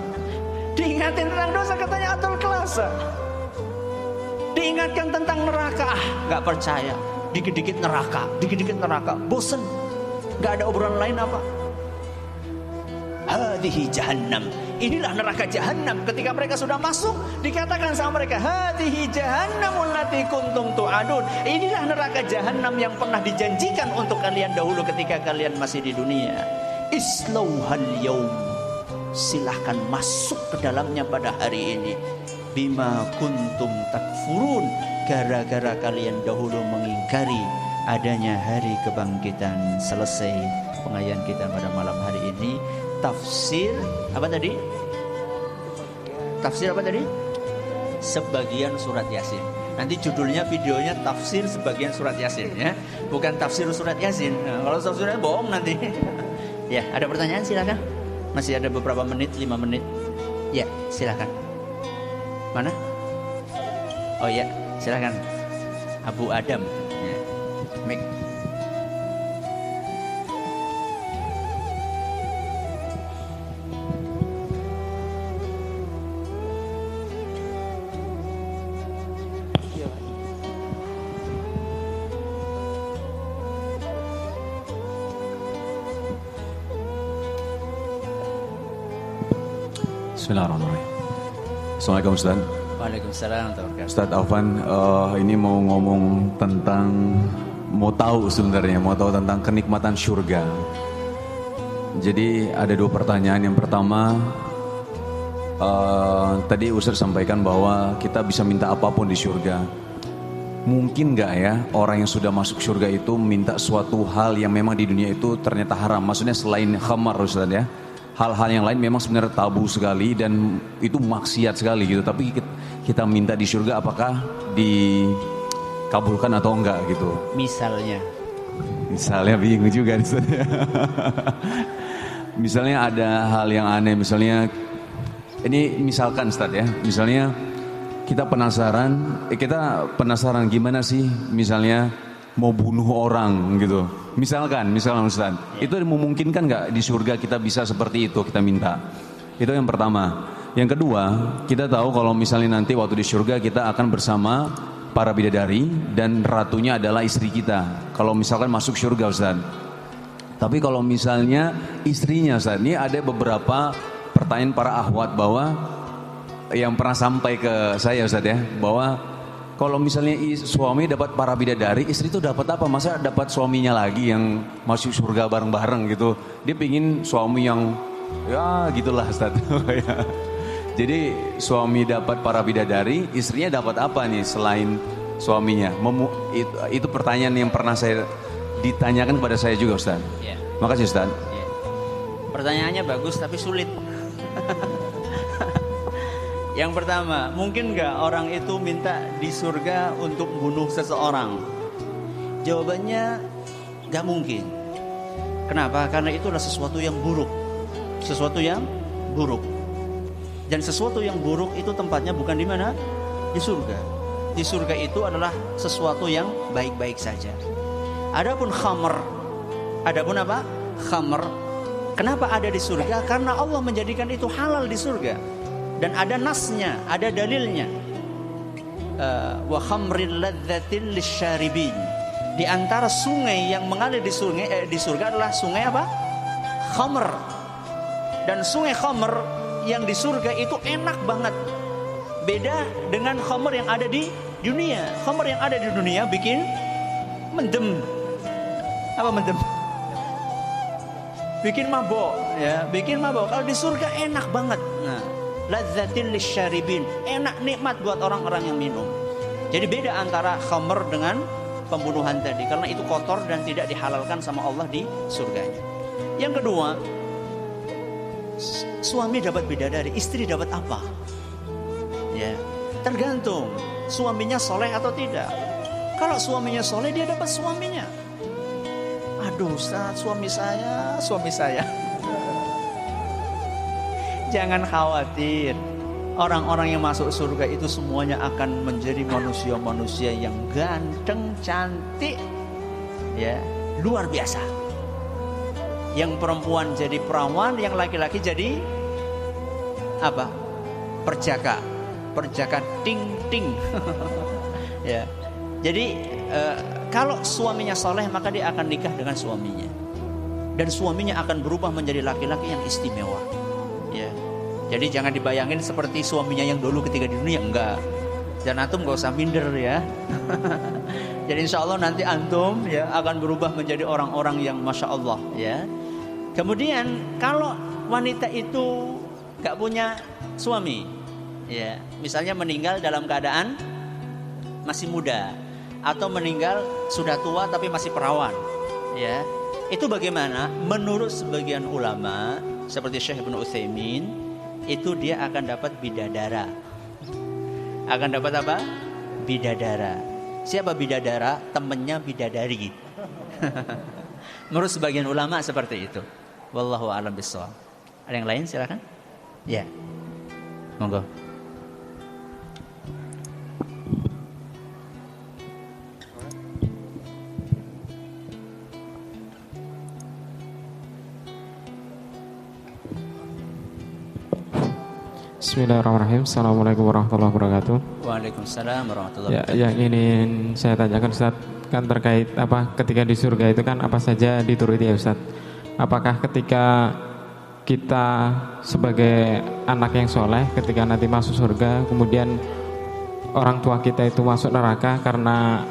Diingatin tentang dosa katanya atul kelasa. Diingatkan tentang neraka, gak percaya. Dikit-dikit neraka, dikit-dikit neraka. Bosen, gak ada obrolan lain apa? Hadhihi jahannam, inilah neraka jahannam. Ketika mereka sudah masuk, dikatakan sama mereka, hadhihi jahannamul lati kuntum tu'adun. Inilah neraka jahannam yang pernah dijanjikan untuk kalian dahulu ketika kalian masih di dunia. Islauhal yaum, silahkan masuk ke dalamnya pada hari ini. Bima kuntum takfurun, gara-gara kalian dahulu mengingkari adanya hari kebangkitan. Selesai pengajian kita pada malam hari ini. Tafsir apa tadi? Tafsir apa tadi? Sebagian surat Yasin. Nanti judulnya videonya tafsir sebagian surat Yasin ya. Bukan tafsir surat Yasin. Nah, kalau tafsirnya bohong nanti. Ya, ada pertanyaan silakan. Masih ada beberapa menit, 5 menit. Ya, silakan. Mana? Oh ya, silakan. Abu Adam. Ya. Mic. Bismillahirrahmanirrahim. Assalamualaikum Ustaz. Waalaikumsalam. Ustaz Afwan, ini mau ngomong tentang, mau tahu tentang kenikmatan surga. Jadi ada 2 pertanyaan. Yang pertama, tadi Ustaz sampaikan bahwa kita bisa minta apapun di surga. Mungkin nggak ya orang yang sudah masuk surga itu minta suatu hal yang memang di dunia itu ternyata haram? Maksudnya selain khamar Ustaz ya. Hal-hal yang lain memang sebenarnya tabu sekali dan itu maksiat sekali gitu. Tapi kita minta di surga apakah dikabulkan atau enggak gitu. Misalnya bingung juga. Misalnya ada hal yang aneh. Misalnya ini misalkan Ustaz ya. Misalnya kita penasaran gimana sih misalnya mau bunuh orang gitu. Misalkan Ustaz, itu memungkinkan nggak di surga kita bisa seperti itu kita minta? Itu yang pertama. Yang kedua, kita tahu kalau misalnya nanti waktu di surga kita akan bersama para bidadari dan ratunya adalah istri kita. Kalau misalkan masuk surga Ustaz. Tapi kalau misalnya istrinya Ustaz, ini ada beberapa pertanyaan para akhwat bahwa yang pernah sampai ke saya Ustaz ya, bahwa kalau misalnya suami dapat para bidadari, istri itu dapat apa? Masa dapat suaminya lagi yang masuk surga bareng-bareng gitu. Dia pingin suami yang ya gitulah Ustaz. Jadi suami dapat para bidadari, istrinya dapat apa nih selain suaminya? Itu pertanyaan yang pernah saya ditanyakan kepada saya juga Ustaz. Ya. Makasih Ustaz. Ya. Pertanyaannya bagus tapi sulit. Yang pertama, mungkin nggak orang itu minta di surga untuk bunuh seseorang? Jawabannya nggak mungkin. Kenapa? Karena itu adalah sesuatu yang buruk. Sesuatu yang buruk. Dan sesuatu yang buruk itu tempatnya bukan di mana? Di surga. Di surga itu adalah sesuatu yang baik-baik saja. Adapun khamr, adapun apa? Khamr. Kenapa ada di surga? Karena Allah menjadikan itu halal di surga. Dan ada nasnya, ada dalilnya. Wa khamril ladzatin lisyaribin. Di antara sungai yang mengalir di surga adalah sungai apa? Khamr. Dan sungai khamr yang di surga itu enak banget. Beda dengan khamr yang ada di dunia. Khamr yang ada di dunia bikin mendem. Apa mendem? Bikin mabok, ya, bikin mabok. Kalau di surga enak banget. Nah, ladzatin lisyaribin, enak nikmat buat orang-orang yang minum. Jadi beda antara khamr dengan pembunuhan tadi, karena itu kotor dan tidak dihalalkan sama Allah di surganya. Yang kedua, suami dapat bidadari, istri dapat apa? Ya, tergantung suaminya soleh atau tidak. Kalau suaminya soleh, dia dapat suaminya. Aduh Ustaz, suami saya. Jangan khawatir. Orang-orang yang masuk surga itu semuanya akan menjadi manusia-manusia yang ganteng, cantik, ya, luar biasa. Yang perempuan jadi perawan, yang laki-laki jadi apa? Perjaka ting-ting. Ya. Jadi kalau suaminya soleh, maka dia akan nikah dengan suaminya. Dan suaminya akan berubah menjadi laki-laki yang istimewa. Ya. Jadi jangan dibayangin seperti suaminya yang dulu ketika di dunia, enggak. Dan antum gak usah minder ya. Jadi insya Allah nanti antum ya akan berubah menjadi orang-orang yang masya Allah ya. Kemudian kalau wanita itu gak punya suami, ya, misalnya meninggal dalam keadaan masih muda, atau meninggal sudah tua tapi masih perawan, ya, itu bagaimana? Menurut sebagian ulama seperti Syekh Ibnu Utsaimin, itu dia akan dapat bidadara. Akan dapat apa? Bidadara. Siapa bidadara? Temennya bidadari. Menurut sebagian ulama seperti itu. Wallahu a'lam bishawab. Ada yang lain silakan? Ya. Monggo. Bismillahirrahmanirrahim. Assalamualaikum warahmatullahi wabarakatuh. Waalaikumsalam warahmatullahi Ya, wabarakatuh. yang ingin saya tanyakan Ustaz, kan terkait apa ketika di surga itu kan apa saja dituruti ya Ustaz? Apakah ketika kita sebagai anak yang soleh, ketika nanti masuk surga, kemudian orang tua kita itu masuk neraka karena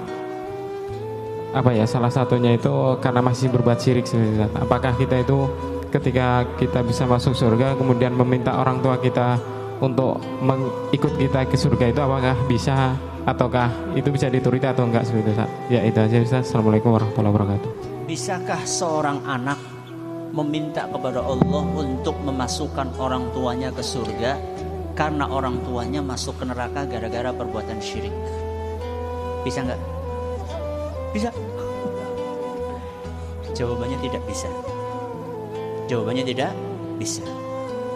apa ya? Salah satunya itu karena masih berbuat syirik Ustaz. Apakah kita itu ketika kita bisa masuk surga, kemudian meminta orang tua kita untuk mengikut kita ke surga itu apakah bisa, ataukah itu bisa dituruti atau enggak seperti itu Ustaz? Ya itu aja Ustaz. Assalamualaikum warahmatullahi wabarakatuh. Bisakah seorang anak meminta kepada Allah untuk memasukkan orang tuanya ke surga karena orang tuanya masuk ke neraka gara-gara perbuatan syirik? Bisa enggak? Bisa? Jawabannya tidak bisa. Jawabannya tidak bisa.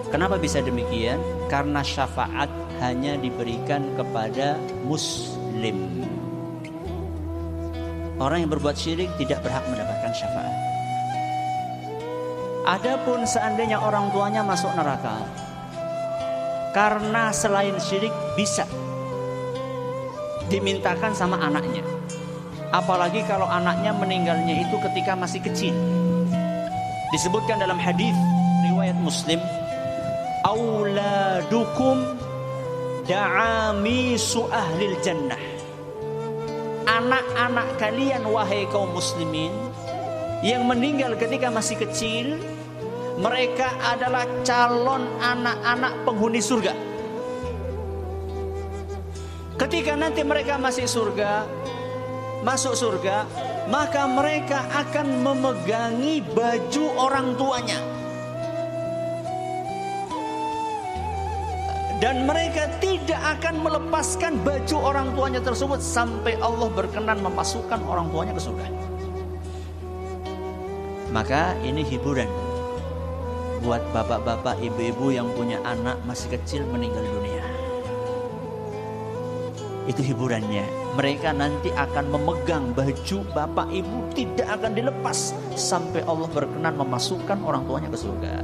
Kenapa bisa demikian? Karena syafaat hanya diberikan kepada muslim. Orang yang berbuat syirik tidak berhak mendapatkan syafaat. Adapun seandainya orang tuanya masuk neraka karena selain syirik, bisa dimintakan sama anaknya. Apalagi kalau anaknya meninggalnya itu ketika masih kecil. Disebutkan dalam hadis riwayat Muslim, auladukum da'amisu ahlil jannah. Anak-anak kalian wahai kaum muslimin yang meninggal ketika masih kecil, mereka adalah calon anak-anak penghuni surga. Ketika nanti mereka masuk surga, maka mereka akan memegangi baju orang tuanya. Dan mereka tidak akan melepaskan baju orang tuanya tersebut sampai Allah berkenan memasukkan orang tuanya ke surga. Maka ini hiburan buat bapak-bapak, ibu-ibu yang punya anak masih kecil meninggal dunia. Itu hiburannya. Mereka nanti akan memegang baju bapak ibu, tidak akan dilepas sampai Allah berkenan memasukkan orang tuanya ke surga.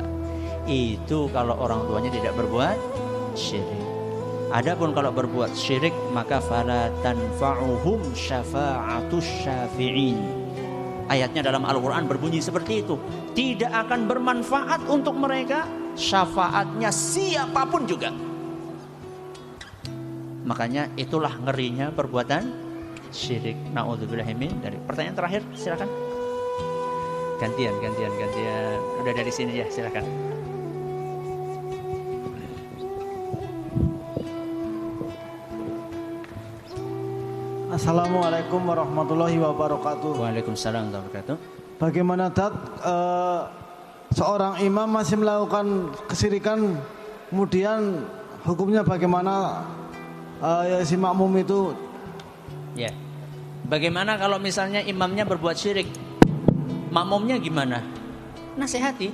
Itu kalau orang tuanya tidak berbuat syirik. Adapun kalau berbuat syirik, maka fala tanfa'uhum syafa'atus syafi'in. Ayatnya dalam Al-Quran berbunyi seperti itu. Tidak akan bermanfaat untuk mereka syafaatnya siapapun juga. Makanya itulah ngerinya perbuatan syirik. Na'udzubillahimin dari. Pertanyaan terakhir, silakan. Gantian. Udah dari sini ya, silakan. Assalamualaikum warahmatullahi wabarakatuh. Waalaikumsalam warahmatullahi wabarakatuh. Bagaimana seorang imam masih melakukan kesirikan, kemudian hukumnya bagaimana si makmum itu? Ya. Bagaimana kalau misalnya imamnya berbuat syirik? Makmumnya gimana? Nasihati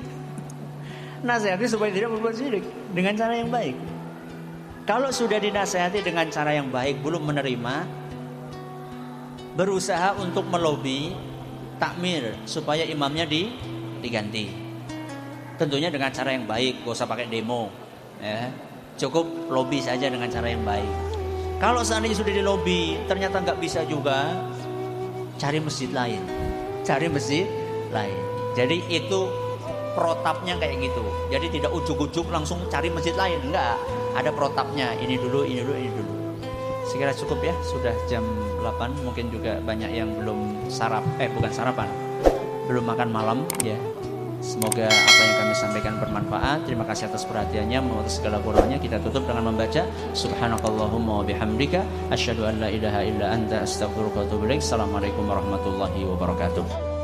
supaya tidak berbuat syirik dengan cara yang baik. Kalau sudah dinasihati dengan cara yang baik belum menerima, berusaha untuk melobi takmir supaya imamnya diganti. Tentunya dengan cara yang baik, gak usah pakai demo, ya. Cukup lobi saja dengan cara yang baik. Kalau seandainya sudah dilobi ternyata nggak bisa juga, cari masjid lain. Jadi itu protapnya kayak gitu. Jadi tidak ujuk-ujuk langsung cari masjid lain, enggak. Ada protapnya, ini dulu. Sekira cukup ya, sudah jam 8, mungkin juga banyak yang belum sarapan, belum makan malam ya. Semoga apa yang kami sampaikan bermanfaat. Terima kasih atas perhatiannya, menurut segala kurangnya. Kita tutup dengan membaca Subhanakallahumma wa bihamdika asyhadu an la ilaha illa anta astaghfiruka wa atubu ilaik. Assalamualaikum warahmatullahi wabarakatuh.